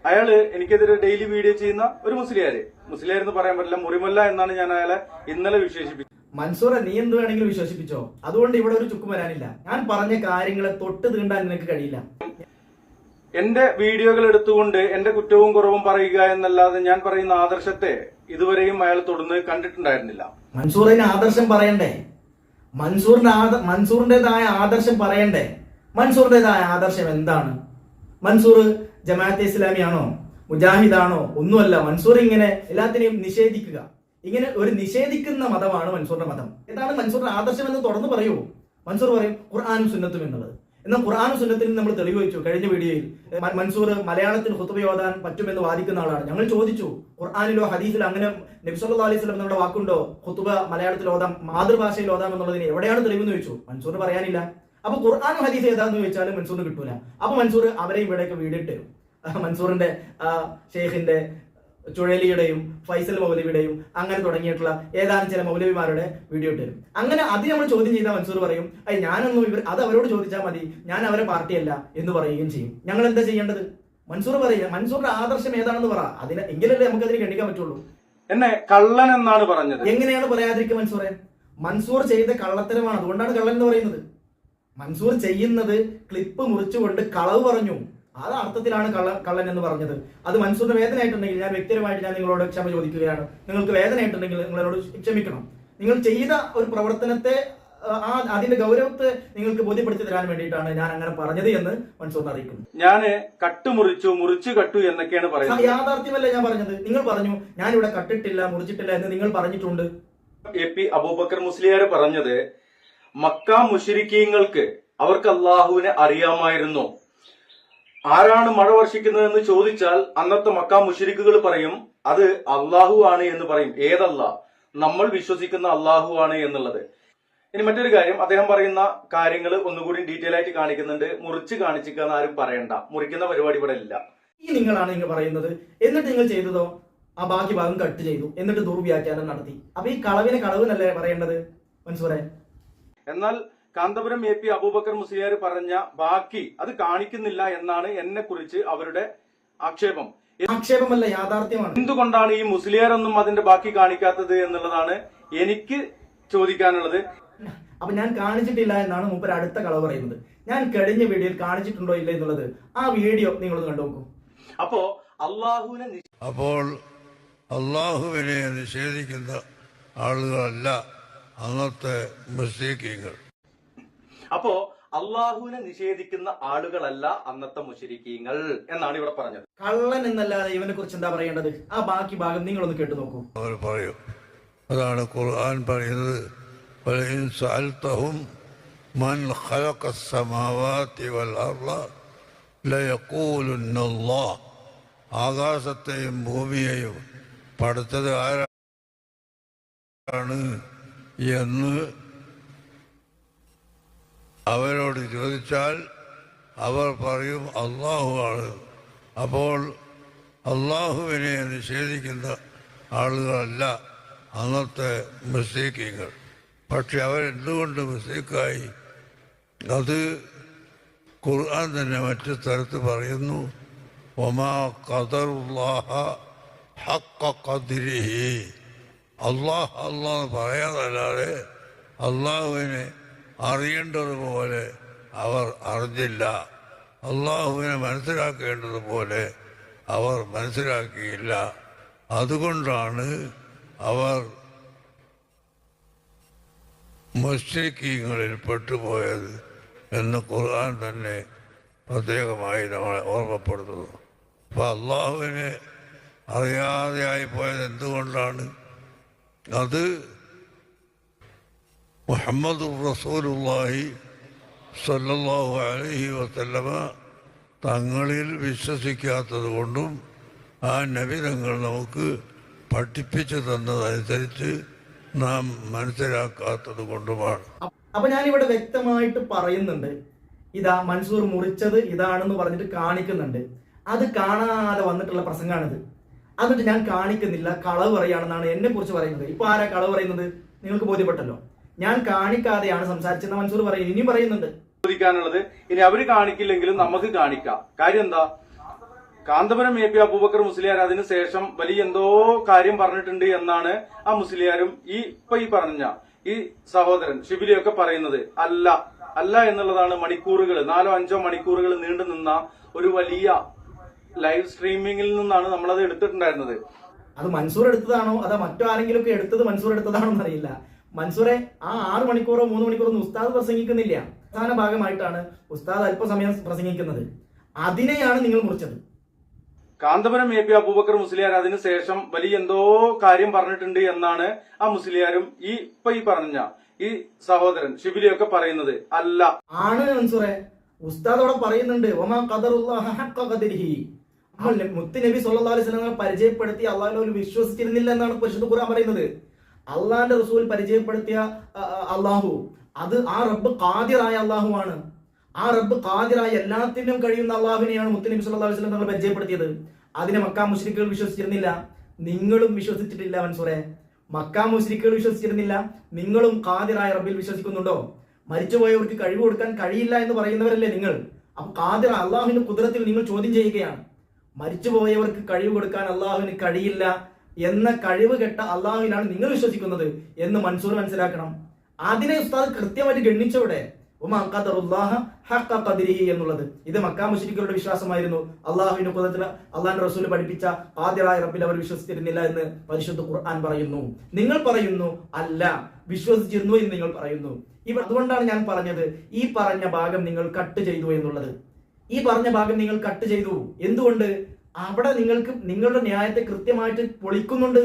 അയാള് എനിക്കെതിരെ ഡെയിലി വീഡിയോ ചെയ്യുന്ന ഒരു മുസ്ലിയാര് എന്ന് പറയാൻ പറ്റില്ല, മുറിമല്ല എന്നാണ് ഞാൻ അയാളെ ഇന്നലെ വിശേഷിപ്പിച്ചത്. മൻസൂറെ, നീ എന്ത് വേണമെങ്കിലും വിശ്വസിപ്പിച്ചോ, അതുകൊണ്ട് ഇവിടെ ഒരു ചുക്കും വരാനില്ല. ഞാൻ പറഞ്ഞ കാര്യങ്ങളെ തൊട്ട് തീണ്ടാൻ നിനക്ക് കഴിയില്ല. എന്റെ വീഡിയോകൾ എടുത്തുകൊണ്ട് എന്റെ കുറ്റവും കുറവും പറയുക എന്നല്ലാതെ ഞാൻ പറയുന്ന ആദർശത്തെ ഇതുവരെയും അയാൾ തൊടുന്നത് കണ്ടിട്ടുണ്ടായിരുന്നില്ല. മൻസൂറിന് ആദർശം പറയണ്ടേ? മൻസൂറിന്റേതായ ആദർശം പറയണ്ടേ? മൻസൂറിന്റേതായ ആദർശം എന്താണ്? മൻസൂർ ജമാഅത്തെ ഇസ്ലാമിയാണോ, മുജാഹിദാണോ? ഒന്നുമല്ല. മൻസൂർ ഇങ്ങനെ എല്ലാത്തിനെയും നിഷേധിക്കുക, ഇങ്ങനെ ഒരു നിഷേധിക്കുന്ന മതമാണ് മൻസൂറിന്റെ മതം. എന്താണ് മൻസൂറിന്റെ ആദർശം എന്ന് തുറന്നു പറയൂ. മൻസൂർ പറയും ഖുർആനും സുന്നത്തും എന്നുള്ളത്. എന്നാൽ ഖുർആനും സുന്നത്തിൽ നമ്മൾ തെളിവ് വെച്ചു കഴിഞ്ഞ വീഡിയോയിൽ. മൻസൂർ മലയാളത്തിൽ ഖുത്ബ ഓതാൻ പറ്റുമെന്ന് വാദിക്കുന്ന ആളാണ്. ഞങ്ങൾ ചോദിച്ചു, ഖുർആനിലോ ഹദീസിലോ അങ്ങനെ നബി സല്ലല്ലാഹു അലൈഹി വസല്ലം നമ്മുടെ വാക്കുണ്ടോ ഖുത്ബ മലയാളത്തിൽ ഓതാം, മാതൃഭാഷയിൽ ഓതാം എന്നുള്ളതിന് എവിടെയാണ് തെളിവെന്ന് ചോദിച്ചു. മൻസൂറിന് പറയാനില്ല. അപ്പൊ ഖുർആനും ഹദീസ് ഏതാന്ന് ചോദിച്ചാലും മൻസൂറിന് കിട്ടൂല. അപ്പൊ മൻസൂർ അവരെയും ഇവിടെയൊക്കെ വീടിട്ട് മൻസൂറിന്റെ ഷെയ്ഖിന്റെ ചുഴലിയുടെയും ഫൈസൽ മൗലവിയുടെയും അങ്ങനെ തുടങ്ങിയിട്ടുള്ള ഏതാനും ചില മൗലവിമാരുടെ വീഡിയോ ഇട്ടു. അങ്ങനെ അത് നമ്മൾ ചോദ്യം ചെയ്താൽ മൻസൂർ പറയും, ഞാനൊന്നും അത് അവരോട് ചോദിച്ചാൽ മതി, ഞാൻ അവരെ പാർട്ടിയല്ല എന്ന് പറയുകയും ചെയ്യും. ഞങ്ങൾ എന്താ ചെയ്യേണ്ടത്? മൻസൂർ പറയുക, മൻസൂറിന്റെ ആദർശം ഏതാണെന്ന് പറ, അതിന് എങ്കിലല്ലേ നമുക്ക് അതിന് ഗണിക്കാൻ പറ്റുള്ളൂ. എന്നെ കള്ളൻ എന്നാണ് പറഞ്ഞത്. എങ്ങനെയാണ് പറയാതിരിക്കുക മൻസൂറെ? മൻസൂർ ചെയ്ത കള്ളത്തരമാണ്, അതുകൊണ്ടാണ് കള്ളൻ എന്ന് പറയുന്നത്. മൻസൂർ ചെയ്യുന്നത് ക്ലിപ്പ് മുറിച്ചുകൊണ്ട് കളവ് പറഞ്ഞു, അത് അർത്ഥത്തിലാണ് കള്ളൻ എന്ന് പറഞ്ഞത്. അത് മൻസൂറിന് വേദനയായിട്ടുണ്ടെങ്കിൽ ഞാൻ വ്യക്തിപരമായിട്ട് ഞാൻ നിങ്ങളോട് ക്ഷമ ചോദിക്കുകയാണ്. നിങ്ങൾക്ക് വേദനയായിട്ടുണ്ടെങ്കിൽ നിങ്ങളോട് ക്ഷമിക്കണം. നിങ്ങൾ ചെയ്ത ഒരു പ്രവർത്തനത്തെ അതിന്റെ ഗൗരവത്തെ നിങ്ങൾക്ക് ബോധ്യപ്പെടുത്തി തരാൻ വേണ്ടിയിട്ടാണ് ഞാൻ അങ്ങനെ പറഞ്ഞത് എന്ന് മൻസൂറിനെ അറിയിക്കുന്നു. ഞാന് മുറിച്ചു കട്ടു എന്നൊക്കെയാണ് പറയുന്നത്. യാഥാർത്ഥ്യമല്ല ഞാൻ പറഞ്ഞത്. നിങ്ങൾ പറഞ്ഞു ഞാൻ ഇവിടെ കട്ടിട്ടില്ല, മുറിച്ചിട്ടില്ല എന്ന് നിങ്ങൾ പറഞ്ഞിട്ടുണ്ട്. AP അബൂബക്കർ മുസ്ലിയാർ പറഞ്ഞത് മക്ക മുശ്രിക്കീങ്ങൾക്ക് അവർക്ക് അള്ളാഹുവിനെ അറിയാമായിരുന്നു. ആരാണ് മഴ വർഷിക്കുന്നതെന്ന് ചോദിച്ചാൽ അന്നത്തെ മക്ക മുശ്രിക്കുകൾ പറയും അത് അള്ളാഹു ആണ് എന്ന് പറയും. ഏതല്ലാ? നമ്മൾ വിശ്വസിക്കുന്ന അള്ളാഹു ആണ് എന്നുള്ളത്. ഇനി മറ്റൊരു കാര്യം, അദ്ദേഹം പറയുന്ന കാര്യങ്ങൾ ഒന്നുകൂടി ഡീറ്റെയിൽ ആയിട്ട് കാണിക്കുന്നുണ്ട്. മുറിച്ച് കാണിച്ചിക്കാന്ന് ആരും പറയണ്ട, മുറിക്കുന്ന പരിപാടി ഇവിടെ ഇല്ല. ഈ നിങ്ങളാണ് നിങ്ങൾ പറയുന്നത്. എന്നിട്ട് നിങ്ങൾ ചെയ്തതോ ആ ബാക്കി ഭാഗം കട്ട് ചെയ്തു, എന്നിട്ട് ദുർവ്യാഖ്യാനം നടത്തി. അപ്പൊ ഈ കളവിനെ കളവെന്നല്ലേ പറയേണ്ടത് മൻസൂറെ? എന്നാൽ കാന്തപുരം AP അബൂബക്കർ മുസ്ലിയാർ പറഞ്ഞ ബാക്കി അത് കാണിക്കുന്നില്ല എന്നാണ് എന്നെ കുറിച്ച് അവരുടെ ആക്ഷേപം. ആക്ഷേപമല്ല, യാഥാർത്ഥ്യമാണ്. എന്തുകൊണ്ടാണ് ഈ മുസ്ലിയാരൊന്നും അതിന്റെ ബാക്കി കാണിക്കാത്തത് എന്നുള്ളതാണ് എനിക്ക് ചോദിക്കാനുള്ളത്. അപ്പൊ ഞാൻ കാണിച്ചിട്ടില്ല എന്നാണ് മൂപ്പര് അടുത്ത കളവ് പറയുന്നത്. ഞാൻ കഴിഞ്ഞ വീഡിയോയിൽ കാണിച്ചിട്ടുണ്ടോ ഇല്ല എന്നുള്ളത് ആ വീഡിയോ നിങ്ങളൊന്ന് കണ്ടു നോക്കൂ. അപ്പോൾ അള്ളാഹുവിനെ നിഷേധിക്കുന്ന ആളുകളല്ല അന്നത്തെ മുസ്ലിങ്ങൾ. അപ്പോ അള്ളാഹുവിനെ നിഷേധിക്കുന്ന ആളുകളല്ല അന്നത്തെ മുശ്രിക്കീങ്ങൾ എന്നാണ് ഇവിടെ പറഞ്ഞത്. കള്ളൻ എന്നല്ലാതെ ഇവനെ കുറിച്ച് എന്താ പറയേണ്ടത്? ആ ബാക്കി ഭാഗം നിങ്ങളൊന്ന് കേട്ടു നോക്കൂ. അവർ പറയും. അതാണ് ഖുർആൻ പറയുന്നത്, വലഇൻ സഅൽതഹും മൻ ഖലഖസ് സമാവാതി വൽ അർള ലയഖൂലുന്ന അല്ലാഹ്. ആകാശത്തെയും ഭൂമിയെയും പടച്ചത് ആരാണ് എന്ന് അവരോട് ചോദിച്ചാൽ അവർ പറയും അള്ളാഹു ആണ്. അപ്പോൾ അള്ളാഹുവിനെ നിഷേധിക്കുന്ന ആളുകളല്ല അന്നത്തെ മുസ്ലിങ്ങൾ. പക്ഷെ അവരെന്തുകൊണ്ട് മുസ്ലിക്കായി? അത് ഖുർആൻ തന്നെ മറ്റു സ്ഥലത്ത് പറയുന്നു, വമാ ഖദറുല്ലാഹ ഹഖ ഖദ്രിഹി. അള്ളാഹ് പറയാനല്ലാതെ അള്ളാഹുവിനെ അറിയേണ്ടതുപോലെ അവർ അറിഞ്ഞില്ല, അള്ളാഹുവിനെ മനസ്സിലാക്കേണ്ടതുപോലെ അവർ മനസ്സിലാക്കിയില്ല. അതുകൊണ്ടാണ് അവർ മുശ്രിക്കീങ്ങളിൽ പെട്ടുപോയത് എന്ന് ഖുർആൻ തന്നെ പ്രത്യേകമായി നമ്മളെ ഓർമ്മപ്പെടുത്തുന്നു. അപ്പോൾ അള്ളാഹുവിനെ അറിയാതെയായി പോയത് എന്തുകൊണ്ടാണ്? അത് മുഹമ്മദുർ റസൂലുള്ളാഹി സ്വല്ലല്ലാഹു അലൈഹി വസല്ലമ തങ്ങളിൽ വിശ്വസിക്കാത്തത് കൊണ്ടും ആ നബി തങ്ങൾ നമുക്ക് പഠിപ്പിച്ചു തന്നതനുസരിച്ച് നാം മനസ്സിലാക്കാത്തത് കൊണ്ടുമാണ്. അപ്പൊ ഞാനിവിടെ വ്യക്തമായിട്ട് പറയുന്നുണ്ട്, ഇതാ മൻസൂർ മുറിച്ചത് ഇതാണെന്ന് പറഞ്ഞിട്ട് കാണിക്കുന്നുണ്ട്. അത് കാണാതെ വന്നിട്ടുള്ള പ്രസംഗമാണിത്. എന്നിട്ട് ഞാൻ കാണിക്കുന്നില്ല, കളവ് പറയുകയാണെന്നാണ് എന്നെ കുറിച്ച് പറയുന്നത്. ഇപ്പൊ ആരാ കളവ് പറയുന്നത്? നിങ്ങൾക്ക് ബോധ്യപ്പെട്ടല്ലോ. ഞാൻ കാണിക്കാതെയാണ് സംസാരിച്ചെന്ന് മൻസൂർ പറയുന്നത്. ഇനിയും പറയുന്നുണ്ട്. ചോദിക്കാനുള്ളത്, ഇനി അവര് കാണിക്കില്ലെങ്കിലും നമുക്ക് കാണിക്കാം. കാര്യം എന്താ? കാന്തപുരം AP അബൂബക്കർ മുസ്ലിയാർ അതിന് ശേഷം വലിയ എന്തോ കാര്യം പറഞ്ഞിട്ടുണ്ട് എന്നാണ് ആ മുസ്ലിയാരും ഈ പറഞ്ഞ ഈ സഹോദരൻ ഷിബിലിയൊക്കെ പറയുന്നത്. അല്ല എന്നുള്ളതാണ്. മണിക്കൂറുകൾ, 4-5 മണിക്കൂറുകൾ നീണ്ടു നിന്ന ഒരു വലിയ ലൈവ് സ്ട്രീമിംഗിൽ നിന്നാണ് നമ്മളത് എടുത്തിട്ടുണ്ടായിരുന്നത്. അത് മൻസൂർ എടുത്തതാണോ അതോ മറ്റോ ആരെങ്കിലും ഒക്കെ എടുത്തത് മൻസൂർ എടുത്തതാണോ എന്നറിയില്ല. മൻസൂറെ ആ 6 മണിക്കൂറോ 3 മണിക്കൂറോ ഒന്നും ഉസ്താദ് പ്രസംഗിക്കുന്നില്ല. പ്രധാന ഭാഗമായിട്ടാണ് ഉസ്താദ് അല്പസമയം പ്രസംഗിക്കുന്നത്. അതിനെയാണ് നിങ്ങൾ മുറിച്ചത്. കാന്തപുരം AP അബൂബക്കർ മുസ്ലിയാർ അതിന് ശേഷം വലിയ എന്തോ കാര്യം പറഞ്ഞിട്ടുണ്ട് എന്നാണ് ആ മുസ്ലിയാരും ഈ പറഞ്ഞ ഈ സഹോദരൻ ഷിബിലിയൊക്കെ പറയുന്നത്. ആണ് മൻസൂറെ. ഉസ്താദ് അവിടെ പറയുന്നുണ്ട്, വമാ ഖദറുല്ലാഹ ഹഖ ഖദ്രിഹി. മുത്ത് നബി സല്ലല്ലാഹു അലൈഹി വസല്ലം പരിചയപ്പെടുത്തി അള്ളാഹുവിനെ വിശ്വസിച്ചിരുന്നില്ല എന്നാണ് പരിശുദ്ധ ഖുർആൻ പറയുന്നത്. അള്ളാന്റെ റസൂൽ പരിചയപ്പെടുത്തിയ അള്ളാഹു, അത് ആ റബ്ബ് ഖാദിറായ അള്ളാഹുവാണ്. ആ റബ്ബ് ഖാദിറായ എല്ലാത്തിനും കഴിയുന്ന അള്ളാഹുവിനെയാണ് മുത്ത് നബി സല്ലല്ലാഹു അലൈഹി വസല്ലം തങ്ങൾ പരിചയപ്പെടുത്തിയത്. അതിനെ മക്കാ മുശ്രിക്കുകൾ വിശ്വസിച്ചിരുന്നില്ല, നിങ്ങളും വിശ്വസിച്ചിട്ടില്ല മൻസൂറെ. മക്കാ മുശ്രിക്കുകൾ വിശ്വസിച്ചിരുന്നില്ല, നിങ്ങളും ഖാദിറായ റബ്ബിൽ വിശ്വസിക്കുന്നുണ്ടോ? മരിച്ചുപോയവർക്ക് കഴിവ് കൊടുക്കാൻ കഴിയില്ല എന്ന് പറയുന്നവരല്ലേ നിങ്ങൾ? അപ്പൊ ഖാദിർ അള്ളാഹുവിന്റെ കുദ്റത്തിൽ നിങ്ങൾ ചോദ്യം ചെയ്യുകയാണ്. മരിച്ചുപോയവർക്ക് കഴിവ് കൊടുക്കാൻ അള്ളാഹുവിന് കഴിയില്ല എന്ന കഴിവ് കെട്ട അള്ളാഹുവിനാണ് നിങ്ങൾ വിശ്വസിക്കുന്നത് എന്ന് മൻസൂർ മനസ്സിലാക്കണം. അതിനെ ഉസ്താദ് കൃത്യമായിട്ട് ഗണ്ണിച്ചവിടെ എന്നുള്ളത്. ഇത് മക്കാ മുശ്രിക്കുകളുടെ വിശ്വാസമായിരുന്നു. അള്ളാഹുവിന്റെ കുദ്റത്തിൽ അള്ളാഹിന്റെ റസൂൽ പഠിപ്പിച്ച ഖാദിറായ റബ്ബിൽ അവർ വിശ്വസിച്ചിരുന്നില്ല എന്ന് പരിശുദ്ധ ഖുർആൻ പറയുന്നു. നിങ്ങൾ പറയുന്നു അല്ല, വിശ്വസിച്ചിരുന്നു എന്ന് നിങ്ങൾ പറയുന്നു. അതുകൊണ്ടാണ് ഞാൻ പറഞ്ഞത് ഈ പറഞ്ഞ ഭാഗം നിങ്ങൾ കട്ട് ചെയ്തു എന്നുള്ളത്. ഈ പറഞ്ഞ ഭാഗം നിങ്ങൾ കട്ട് ചെയ്തു. എന്തുകൊണ്ട്? അവിടെ നിങ്ങൾക്ക് നിങ്ങളുടെ ന്യായത്തെ കൃത്യമായിട്ട് പൊളിക്കുന്നുണ്ട്.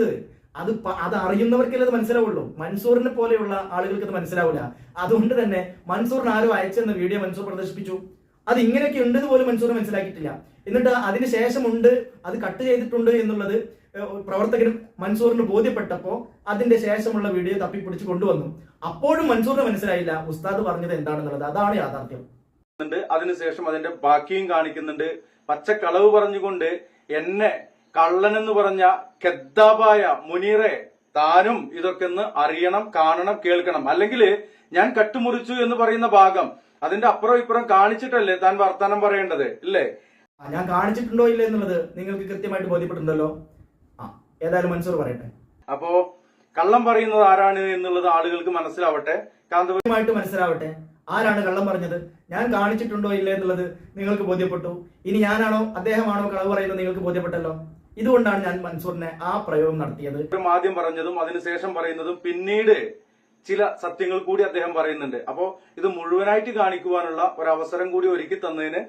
അത് അറിയുന്നവർക്കല്ലേ അത് മനസ്സിലാവുള്ളൂ. മൻസൂറിനെ പോലെയുള്ള ആളുകൾക്ക് അത് മനസ്സിലാവില്ല. അതുകൊണ്ട് തന്നെ മൻസൂറിന് ആരോ അയച്ചെന്ന വീഡിയോ മൻസൂർ പ്രദർശിപ്പിച്ചു. അത് ഇങ്ങനെയൊക്കെ ഉണ്ടെന്ന് പോലും മൻസൂർ മനസ്സിലാക്കിയിട്ടില്ല. എന്നിട്ട് അതിന് ശേഷമുണ്ട് അത് കട്ട് ചെയ്തിട്ടുണ്ട് എന്നുള്ളത് പ്രവർത്തകരും മൻസൂറിന് ബോധ്യപ്പെട്ടപ്പോ അതിന്റെ ശേഷമുള്ള വീഡിയോ തപ്പിപ്പിടിച്ച് കൊണ്ടുവന്നു. അപ്പോഴും മൻസൂറിന് മനസ്സിലായില്ല ഉസ്താദ് പറഞ്ഞത് എന്താണെന്നുള്ളത്. അതാണ് യാഥാർത്ഥ്യം. അതിനുശേഷം അതിന്റെ ബാക്കിയും കാണിക്കുന്നുണ്ട്. പച്ചക്കളവ് പറഞ്ഞുകൊണ്ട് എന്നെ കള്ളനെന്ന് പറഞ്ഞ കെദ്ദാബായ മുനീറെ, താനും ഇതൊക്കെ ഒന്ന് അറിയണം, കാണണം, കേൾക്കണം. അല്ലെങ്കിൽ ഞാൻ കട്ടുമുറിച്ചു എന്ന് പറയുന്ന ഭാഗം അതിന്റെ അപ്പുറം ഇപ്പുറം കാണിച്ചിട്ടല്ലേ താൻ വർത്താനം പറയേണ്ടത്, ഇല്ലേ? ഞാൻ കാണിച്ചിട്ടുണ്ടോ ഇല്ല എന്നുള്ളത് നിങ്ങൾക്ക് കൃത്യമായിട്ട് ബോധ്യപ്പെട്ടിട്ടുണ്ടല്ലോ. ഏതായാലും മൻസൂർ പറയട്ടെ. അപ്പോ കള്ളം പറയുന്നത് ആരാണ് എന്നുള്ളത് ആളുകൾക്ക് മനസ്സിലാവട്ടെ, കാന്തപുരമായിട്ട് മനസ്സിലാവട്ടെ. ആരാണ് കള്ളം പറഞ്ഞത്, ഞാൻ കാണിച്ചിട്ടുണ്ടോ ഇല്ല എന്നുള്ളത് നിങ്ങൾക്ക് ബോധ്യപ്പെട്ടു. ഇനി ഞാനാണോ അദ്ദേഹമാണോ കളവ് പറയുന്നത് നിങ്ങൾക്ക് ബോധ്യപ്പെട്ടല്ലോ. ഇതുകൊണ്ടാണ് ഞാൻ മൻസൂറിനെ ആ പ്രയോഗം നടത്തിയത്. ആദ്യം പറഞ്ഞതും അതിനുശേഷം പറയുന്നതും പിന്നീട് ചില സത്യങ്ങൾ കൂടി അദ്ദേഹം പറയുന്നുണ്ട്. അപ്പോ ഇത് മുഴുവനായിട്ട് കാണിക്കുവാനുള്ള ഒരു അവസരം കൂടി ഒരുക്കി തന്നതിന്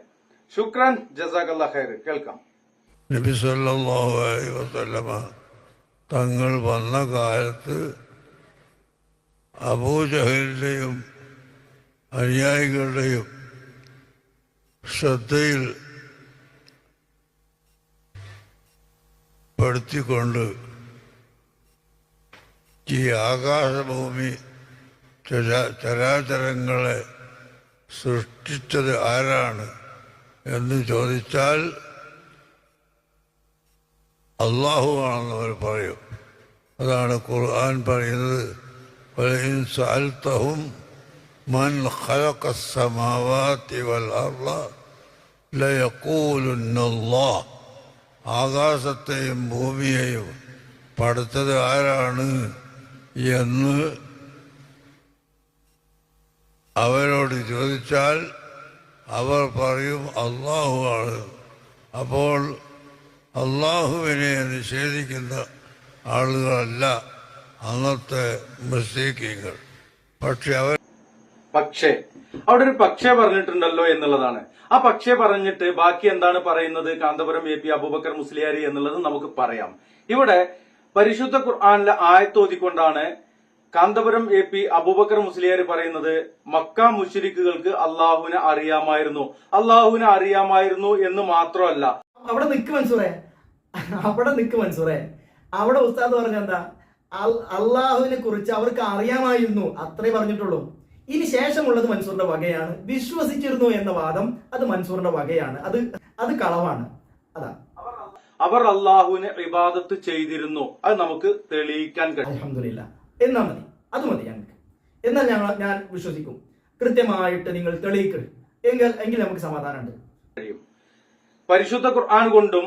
ശുക്രാൻ, ജസാക്കല്ലാഹ് ഖൈർ. കേൾക്കാം. നബി സല്ലല്ലാഹു അലൈഹി വസല്ലമ തങ്ങൾ വന്ന കാലത്ത് അബൂജഹലിന്റെയും അനുയായികളുടെയും ശ്രദ്ധയിൽ പെടുത്തിക്കൊണ്ട് ഈ ആകാശഭൂമി ചരാചരങ്ങളെ സൃഷ്ടിച്ചത് ആരാണ് എന്ന് ചോദിച്ചാൽ അള്ളാഹു ആണെന്ന് അവർ പറയും. അതാണ് ഖുർആൻ പറയുന്നത്, വലഇൻ സഅൽതഹും മൻ ഖലഖസ് സമാവാതി വൽ അർള ലയഖൂലുന്ന അല്ലാഹ്. ആകാശത്തെയും ഭൂമിയെയും പടുത്തത് ആരാണ് എന്ന് അവരോട് ചോദിച്ചാൽ അവർ പറയും അള്ളാഹു ആണ്. അപ്പോൾ അള്ളാഹുവിനെ നിഷേധിക്കുന്ന ആളുകളല്ല അന്നത്തെ മുസ്ലിങ്ങൾ. പക്ഷേ അവിടെ ഒരു പക്ഷേ പറഞ്ഞിട്ടുണ്ടല്ലോ എന്നുള്ളതാണ്. ആ പക്ഷേ പറഞ്ഞിട്ട് ബാക്കി എന്താണ് പറയുന്നത് കാന്തപുരം AP അബൂബക്കർ മുസ്ലിയാരി എന്നുള്ളത് നമുക്ക് പറയാം. ഇവിടെ പരിശുദ്ധ ഖുർആനിലെ ആയത്തോതിക്കൊണ്ടാണ് കാന്തപുരം AP അബൂബക്കർ മുസ്ലിയാരി പറയുന്നത്, മക്ക മുശ്രിക്കുകൾക്ക് അള്ളാഹുവിനെ അറിയാമായിരുന്നു എന്ന് മാത്രമല്ല. അവിടെ നിക്ക് മൻസൂറേ, അവിടെ ഉസ്താദ് പറഞ്ഞെന്താ, അള്ളാഹുവിനെ കുറിച്ച് അവർക്ക് അറിയാമായിരുന്നു, അത്രേ പറഞ്ഞിട്ടുള്ളൂ. ഇനി ശേഷമുള്ളത് മൻസൂറിന്റെ വകയാണ്. വിശ്വസിച്ചിരുന്നു എന്ന വാദം അത് മൻസൂറിന്റെ വകയാണ്, അത് കളവാണ്. അതാ അവർ അള്ളാഹുവിനെ ഇബാദത്ത് ചെയ്തിരുന്നു, അത് നമുക്ക് തെളിയിക്കാൻ കഴിയും. അൽഹംദുലില്ലാ, എന്നാ മതി, അത് മതി ഞങ്ങൾക്ക്. എന്നാൽ ഞാൻ വിശ്വസിക്കും. കൃത്യമായിട്ട് നിങ്ങൾ തെളിയിക്കുക, എങ്കിൽ നമുക്ക് സമാധാനമുണ്ട്. പരിശുദ്ധ ഖുർആൻ കൊണ്ടും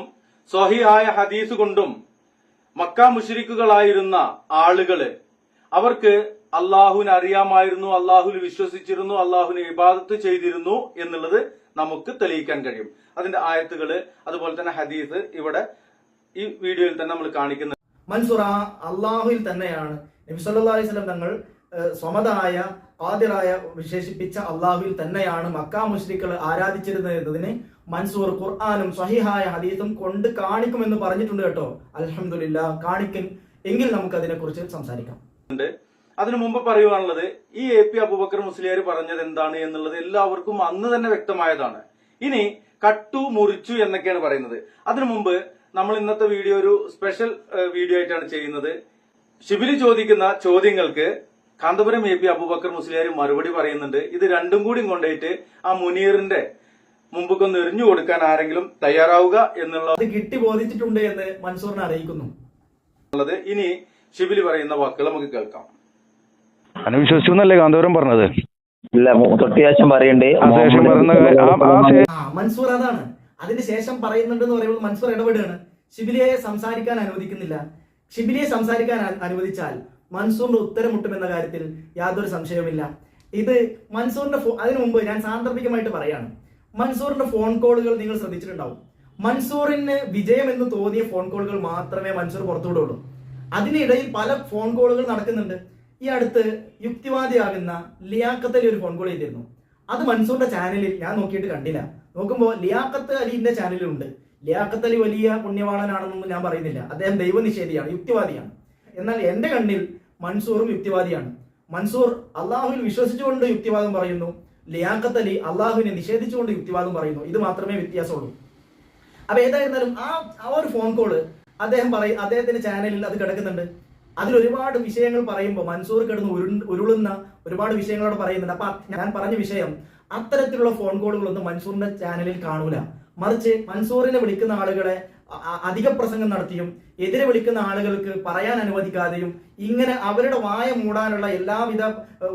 സ്വഹീഹായ ഹദീസ് കൊണ്ടും മക്ക മുശ്രിക്കുകളായിരുന്ന ആളുകള് അവർക്ക് അള്ളാഹുവിനെ അറിയാമായിരുന്നു, അള്ളാഹുവിൽ വിശ്വസിച്ചിരുന്നു, അള്ളാഹുവിനെ ഇബാദത്ത് ചെയ്തിരുന്നു എന്നുള്ളത് നമുക്ക് തെളിയിക്കാൻ കഴിയും. അതിന്റെ ആയത്തുകള് അതുപോലെ തന്നെ ഹദീസ് ഇവിടെ ഈ വീഡിയോയിൽ തന്നെ നമ്മൾ കാണിക്കുന്നത്. മൻസൂർ അള്ളാഹുവിൽ തന്നെയാണ് നബി സല്ലല്ലാഹു അലൈഹി വസല്ലം തങ്ങൾ സ്വമതായ ഖാദിറായ വിശേഷിപ്പിച്ച അള്ളാഹുവിൽ തന്നെയാണ് മക്ക മുശ്രിക്കുകൾ ആരാധിച്ചിരുന്നത് എന്നതിന് മൻസൂർ ഖുർആനും സ്വഹീഹായ ഹദീസും കൊണ്ട് കാണിക്കുമെന്ന് പറഞ്ഞിട്ടുണ്ട് കേട്ടോ. അൽഹംദുലില്ലാ, കാണിക്കും. എങ്കിൽ നമുക്ക് അതിനെ കുറിച്ച് സംസാരിക്കാം. അതിനു മുമ്പ് പറയുവാനുള്ളത്, ഈ AP അബൂബക്കർ മുസ്ലിയാർ പറഞ്ഞത് എന്താണ് എന്നുള്ളത് എല്ലാവർക്കും അന്ന് തന്നെ വ്യക്തമായതാണ്. ഇനി കട്ടു മുറിച്ചു എന്നൊക്കെയാണ് പറയുന്നത്. അതിനു മുമ്പ് നമ്മൾ ഇന്നത്തെ വീഡിയോ ഒരു സ്പെഷ്യൽ വീഡിയോ ആയിട്ടാണ് ചെയ്യുന്നത്. ഷിബിലി ചോദിക്കുന്ന ചോദ്യങ്ങൾക്ക് കാന്തപുരം AP അബൂബക്കർ മുസ്ലിയാർ മറുപടി പറയുന്നുണ്ട്. ഇത് രണ്ടും കൂടി കൊണ്ടുപോയിട്ട് ആ മുനീറിന്റെ മുമ്പൊന്ന് എറിഞ്ഞു കൊടുക്കാൻ ആരെങ്കിലും തയ്യാറാവുക എന്നുള്ളത് കിട്ടി ബോധിച്ചിട്ടുണ്ട് എന്ന് മൻസൂറിനെ അറിയിക്കുന്നു. ഇനി ഷിബിലി പറയുന്ന വാക്കുകൾ നമുക്ക് കേൾക്കാം. വിശ്വസിക്കുന്നല്ലേ കാന്തപുരം പറഞ്ഞത്? ഇല്ല, തൊട്ടിയാശം പറയണ്ടേ മൻസൂർ അതാണ്. അതിന് ശേഷം പറയുന്നുണ്ടെന്ന് പറയുമ്പോൾ മൻസൂർ ഇടപെടുകയാണ്. ഷിബിലിയെ സംസാരിക്കാൻ അനുവദിക്കുന്നില്ല. ഷിബിലിയെ സംസാരിക്കാൻ അനുവദിച്ചാൽ മൻസൂറിന്റെ ഉത്തരം മുട്ടുമെന്ന കാര്യത്തിൽ യാതൊരു സംശയവുമില്ല. ഇത് മൻസൂറിന്റെ അതിനു മുമ്പ് ഞാൻ സാന്ദർഭികമായിട്ട് പറയാണ്, മൻസൂറിന്റെ ഫോൺ കോളുകൾ നിങ്ങൾ ശ്രദ്ധിച്ചിട്ടുണ്ടാവും. മൻസൂറിന് വിജയം എന്ന് തോന്നിയ ഫോൺ കോളുകൾ മാത്രമേ മൻസൂർ പുറത്തുവിടുള്ളൂ. അതിനിടയിൽ പല ഫോൺ കോളുകൾ നടക്കുന്നുണ്ട്. ഈ അടുത്ത് യുക്തിവാദിയാകുന്ന ലിയാഖത്ത് അലി ഒരു ഫോൺ കോൾ ചെയ്തിരുന്നു. അത് മൻസൂറിന്റെ ചാനലിൽ ഞാൻ നോക്കിയിട്ട് കണ്ടില്ല. നോക്കുമ്പോൾ ലിയാഖത്ത് അലിന്റെ ചാനലിലുണ്ട്. ലിയാഖത്ത് അലി വലിയ പുണ്യവാളനാണെന്നൊന്നും ഞാൻ പറയുന്നില്ല. അദ്ദേഹം ദൈവനിഷേധിയാണ്, യുക്തിവാദിയാണ്. എന്നാൽ എന്റെ കണ്ണിൽ മൻസൂറും യുക്തിവാദിയാണ്. മൻസൂർ അള്ളാഹുവിൽ വിശ്വസിച്ചുകൊണ്ട് യുക്തിവാദം പറയുന്നു, ലിയാഖത്ത് അലി അള്ളാഹുവിനെ നിഷേധിച്ചുകൊണ്ട് യുക്തിവാദം പറയുന്നു. ഇത് മാത്രമേ വ്യത്യാസമുള്ളൂ. അപ്പൊ ഏതായിരുന്നാലും ആ ഒരു ഫോൺ കോള് അദ്ദേഹത്തിന്റെ ചാനലിൽ അത് കിടക്കുന്നുണ്ട്. അതിൽ ഒരുപാട് വിഷയങ്ങൾ പറയുമ്പോൾ മൻസൂർ കിടന്ന് ഉരുളുന്ന ഒരുപാട് വിഷയങ്ങളോട് പറയുന്നുണ്ട്. അപ്പൊ ഞാൻ പറഞ്ഞ വിഷയം, അത്തരത്തിലുള്ള ഫോൺ കോളുകളൊന്നും മൻസൂറിന്റെ ചാനലിൽ കാണൂല. മറിച്ച് മൻസൂറിനെ വിളിക്കുന്ന ആളുകളെ അധിക പ്രസംഗം നടത്തിയും എതിരെ വിളിക്കുന്ന ആളുകൾക്ക് പറയാൻ അനുവദിക്കാതെയും ഇങ്ങനെ അവരുടെ വായ മൂടാനുള്ള എല്ലാവിധ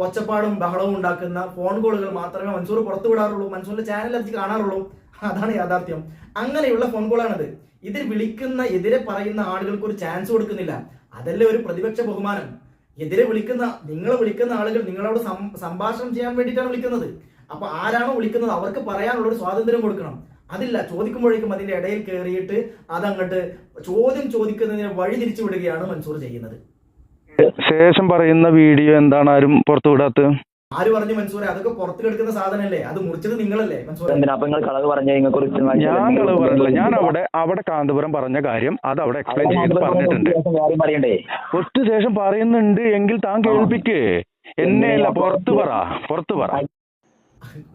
ഒച്ചപ്പാടും ബഹളവും ഉണ്ടാക്കുന്ന ഫോൺ കോളുകൾ മാത്രമേ മൻസൂർ പുറത്തു വിടാറുള്ളൂ, മൻസൂറിന്റെ ചാനൽ അത് കാണാറുള്ളൂ. അതാണ് യാഥാർത്ഥ്യം. അങ്ങനെയുള്ള ഫോൺ കോളാണിത്. ഇതിൽ വിളിക്കുന്ന എതിരെ പറയുന്ന ആളുകൾക്ക് ഒരു ചാൻസ് കൊടുക്കുന്നില്ല. അതല്ലേ ഒരു പ്രതിപക്ഷ ബഹുമാനം. എതിരെ നിങ്ങൾ വിളിക്കുന്ന ആളുകൾ നിങ്ങളോട് സംഭാഷണം ചെയ്യാൻ വേണ്ടിയിട്ടാണ് വിളിക്കുന്നത്. അപ്പൊ ആരാണോ വിളിക്കുന്നത് അവർക്ക് പറയാനുള്ള ഒരു സ്വാതന്ത്ര്യം കൊടുക്കണം. അതില്ല, ചോദിക്കുമ്പോഴേക്കും അതിന്റെ ഇടയിൽ കയറിയിട്ട് അതങ്ങോട്ട് ചോദ്യം ചോദിക്കുന്നതിനെ വഴി തിരിച്ചു വിടുകയാണ് മൻസൂർ ചെയ്യുന്നത്. ശേഷം പറയുന്ന വീഡിയോ എന്താണ് ആരും പുറത്തു വിടാത്തത്? ആര് പറഞ്ഞു മൻസൂറെ? അതൊക്കെ പുറത്ത് കിടക്കുന്ന സാധനല്ലേ, അത് മുറിച്ചത് നിങ്ങളല്ലേ മൻസൂറെ? എന്തിനാ അപ്പൊ നിങ്ങൾ കളവ് പറഞ്ഞ ഞാൻ കളവ് പറഞ്ഞില്ല. ഞാൻ അവിടെ കാന്തപുരം പറഞ്ഞ കാര്യം അത് അവിടെ എക്സ്പ്ലെയിൻ ചെയ്ത് പറഞ്ഞിട്ടുണ്ട്. പറയണ്ടേ? ഒറ്റ ശേഷം പറയുന്നുണ്ട് എങ്കിൽ താൻ കേൾപ്പിക്ക്. എന്നെയല്ല, പുറത്തു പറ.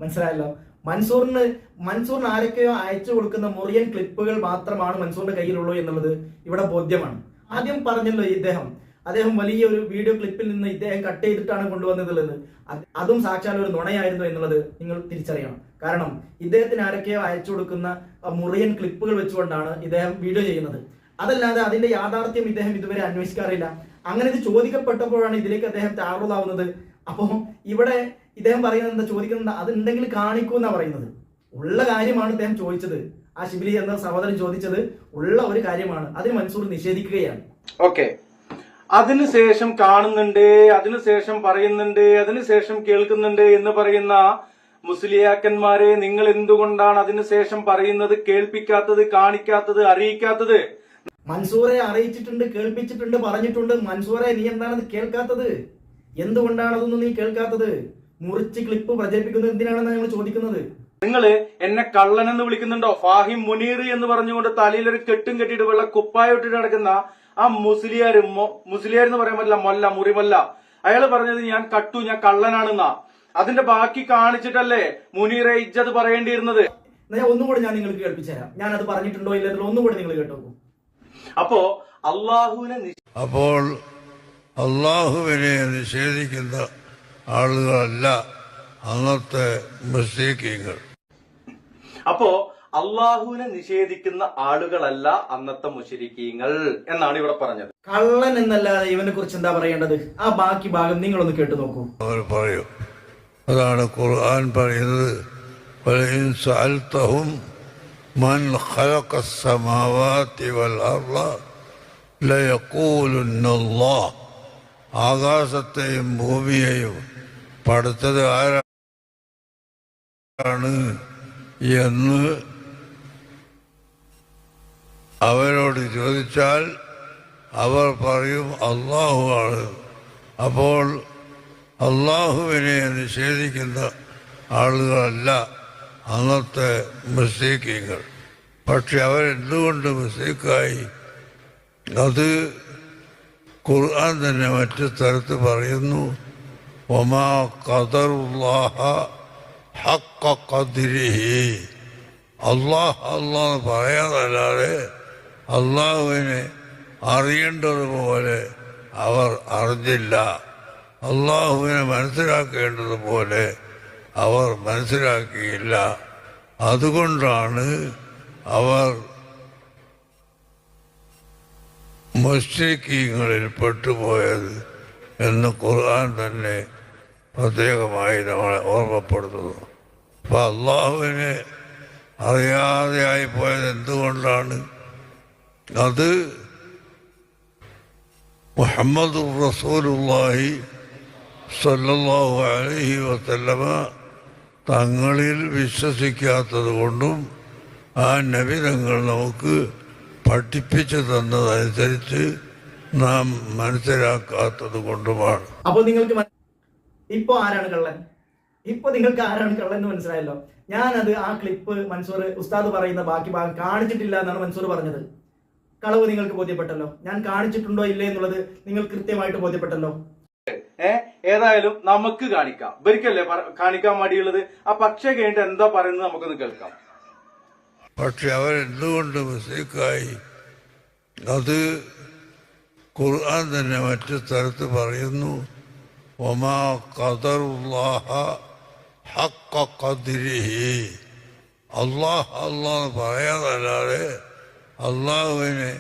മനസ്സിലായല്ലോ. മൻസൂറിന് ആരൊക്കെയോ അയച്ചു കൊടുക്കുന്ന മുറിയൻ ക്ലിപ്പുകൾ മാത്രമാണ് മൻസൂറിന്റെ കയ്യിലുള്ളൂ എന്നുള്ളത് ഇവിടെ ബോധ്യമാണ്. ആദ്യം പറഞ്ഞല്ലോ അദ്ദേഹം വലിയ ഒരു വീഡിയോ ക്ലിപ്പിൽ നിന്ന് ഇദ്ദേഹം കട്ട് ചെയ്തിട്ടാണ് കൊണ്ടുവന്നതുള്ളത്. അതും സാക്ഷാൽ ഒരു നുണയായിരുന്നു എന്നുള്ളത് നിങ്ങൾ തിരിച്ചറിയണം. കാരണം ഇദ്ദേഹത്തിന് ആരൊക്കെയോ അയച്ചു കൊടുക്കുന്ന മുറിയൻ ക്ലിപ്പുകൾ വെച്ചുകൊണ്ടാണ് ഇദ്ദേഹം വീഡിയോ ചെയ്യുന്നത്. അതല്ലാതെ അതിന്റെ യാഥാർത്ഥ്യം ഇദ്ദേഹം ഇതുവരെ അന്വേഷിക്കാറില്ല. അങ്ങനെ ഇത് ചോദിക്കപ്പെട്ടപ്പോഴാണ് ഇതിലേക്ക് അദ്ദേഹം താറുതാവുന്നത്. അപ്പോൾ ഇവിടെ ഇദ്ദേഹം പറയുന്നത് എന്താ, ചോദിക്കുന്നത് അത് ഉണ്ടെങ്കിൽ കാണിക്കൂ എന്നാ പറയുന്നത്. ഉള്ള കാര്യമാണ് ഇദ്ദേഹം ചോദിച്ചത്. ആ ശിബിലി എന്ന സഹോദരൻ ചോദിച്ചത് ഉള്ള ഒരു കാര്യമാണ്. അതിന് മൻസൂർ നിഷേധിക്കുകയാണ്. ഓക്കെ, അതിനുശേഷം കാണുന്നുണ്ട്, അതിനുശേഷം പറയുന്നുണ്ട്, അതിനുശേഷം കേൾക്കുന്നുണ്ട് എന്ന് പറയുന്ന മുസ്ലിയാക്കന്മാരെ നിങ്ങൾ എന്തുകൊണ്ടാണ് അതിനുശേഷം പറയുന്നത്, കേൾപ്പിക്കാത്തത്, കാണിക്കാത്തത്, അറിയിക്കാത്തത്? മൻസൂറെ അറിയിച്ചിട്ടുണ്ട്, കേൾപ്പിച്ചിട്ടുണ്ട്, പറഞ്ഞിട്ടുണ്ട്. മൻസൂറെ നീ എന്താണത് കേൾക്കാത്തത്? എന്തുകൊണ്ടാണ് അതൊന്നും നീ കേൾക്കാത്തത്? മുറിച്ച് ക്ലിപ്പ് പ്രചരിപ്പിക്കുന്നത് എന്തിനാണെന്ന് ഞങ്ങൾ ചോദിക്കുന്നത്. നിങ്ങൾ എന്നെ കള്ളൻ എന്ന് വിളിക്കുന്നുണ്ടോ? ഫാഹിം മുനീർ എന്ന് പറഞ്ഞുകൊണ്ട് തലയിൽ ഒരു കെട്ടും കെട്ടിയിട്ട് വെള്ള കുപ്പായിട്ടിട്ട് നടക്കുന്ന ആ മുസ്ലിയാർ എന്ന് പറയാൻ പറ്റില്ല, മുറിമല്ല. അയാൾ പറഞ്ഞത് ഞാൻ കള്ളനാണെന്നാ. അതിന്റെ ബാക്കി കാണിച്ചിട്ടല്ലേ മുനീറെ ഇജ്ജത് പറയേണ്ടിയിരുന്നത്. ഒന്നുകൂടെ ഞാൻ നിങ്ങൾക്ക് കേൾപ്പിച്ചുതരാം. ഞാൻ അത് പറഞ്ഞിട്ടുണ്ടോ ഇല്ലല്ലോ, ഒന്നുകൂടെ നിങ്ങൾ കേട്ടോക്കൂ. അപ്പോൾ അള്ളാഹുവിനെ നിഷേധിക്കുന്ന ആളുകളല്ല അന്നത്തെ മുസ്ലിങ്ങൾ. അപ്പോ അള്ളാഹുവിനെ നിഷേധിക്കുന്ന ആളുകളല്ല അന്നത്തെ മുശ്രിക്കീങ്ങൾ എന്നാണ് ഇവിടെ പറഞ്ഞത്. കള്ളൻ എന്നല്ലാതെ ഇവനെ കുറിച്ച് എന്താ പറയേണ്ടത്? ആ ബാക്കി ഭാഗം നിങ്ങളൊന്ന് കേട്ടു നോക്കൂ. അവർ പറയും, അതാണ് ഖുർആൻ പറയുന്നത്, വലഇൻ സഅൽതഹും മൻ ഖലഖസ് സമാവാതി വൽ അർള ലയഖൂലുന്ന അല്ലാഹ്. ആകാശത്തെയും ഭൂമിയെയും പടച്ചത് ആരാണ് എന്ന് അവരോട് ചോദിച്ചാൽ അവർ പറയും അല്ലാഹു ആണ്. അപ്പോൾ അല്ലാഹുവിനെ നിഷേധിക്കുന്ന ആളുകളല്ല അന്നത്തെ മുസ്ലിങ്ങൾ. പക്ഷെ അവരെന്തുകൊണ്ട് മുസ്ലിക്കായി? അത് ഖുർആൻ തന്നെ മറ്റു സ്ഥലത്ത് പറയുന്നു, വമാ ഖദറുല്ലാഹ ഹഖ ഖദ്രിഹി. അള്ളാഹ് പറയാനല്ലാതെ അള്ളാഹുവിനെ അറിയേണ്ടതുപോലെ അവർ അറിഞ്ഞില്ല. അള്ളാഹുവിനെ മനസ്സിലാക്കേണ്ടതുപോലെ അവർ മനസ്സിലാക്കിയില്ല. അതുകൊണ്ടാണ് അവർ മുശ്രിക്കീങ്ങളിൽ പെട്ടുപോയത് എന്ന് ഖുർആൻ തന്നെ പ്രത്യേകമായി നമ്മളെ ഓർമ്മപ്പെടുത്തുന്നു. അപ്പം അള്ളാഹുവിനെ അറിയാതെയായി പോയത് എന്തുകൊണ്ടാണ്? അത് മുഹമ്മദുർ റസൂലുള്ളാഹി സ്വല്ലല്ലാഹു അലൈഹി വസല്ലമ തങ്ങളിൽ വിശ്വസിക്കാത്തത് കൊണ്ടും ആ നബി തങ്ങൾ നമുക്ക് പഠിപ്പിച്ചു തന്നതനുസരിച്ച് നാം മനസ്സിലാക്കാത്തത് കൊണ്ടുമാണ്. അപ്പോൾ നിങ്ങൾക്ക് ഇപ്പൊ ആരാണ് കള്ളൻ? ഇപ്പൊ നിങ്ങൾക്ക് ആരാണ് കള്ളൻ എന്ന് മനസ്സിലായല്ലോ. ഞാനത് ആ ക്ലിപ്പ് മൻസൂർ ഉസ്താദ് പറയുന്ന ബാക്കി ഭാഗം കാണിച്ചിട്ടില്ല എന്നാണ് മൻസൂർ പറഞ്ഞത്. കളവ് നിങ്ങൾക്ക് ബോധ്യപ്പെട്ടല്ലോ. ഞാൻ കാണിച്ചിട്ടുണ്ടോ ഇല്ലേ എന്നുള്ളത് നിങ്ങൾ കൃത്യമായിട്ട് ബോധ്യപ്പെട്ടല്ലോ. ഏതായാലും നമുക്ക് കാണിക്കാം. ഇവർക്കല്ലേ കാണിക്കാൻ മടിയുള്ളത്. ആ പക്ഷേ കഴിഞ്ഞിട്ട് എന്താ പറയുന്നത് നമുക്കൊന്ന് കേൾക്കാം. പക്ഷെ അവരെന്തുകൊണ്ട് മുസ്ലിക്കായി? അത് ഖുർആൻ തന്നെ മറ്റു സ്ഥലത്ത് പറയുന്നു, വമാ ഖദറുല്ലാഹ ഹഖ ഖദ്രിഹി. അള്ളാഹ് പറയാനല്ലാതെ അള്ളാഹുവിനെ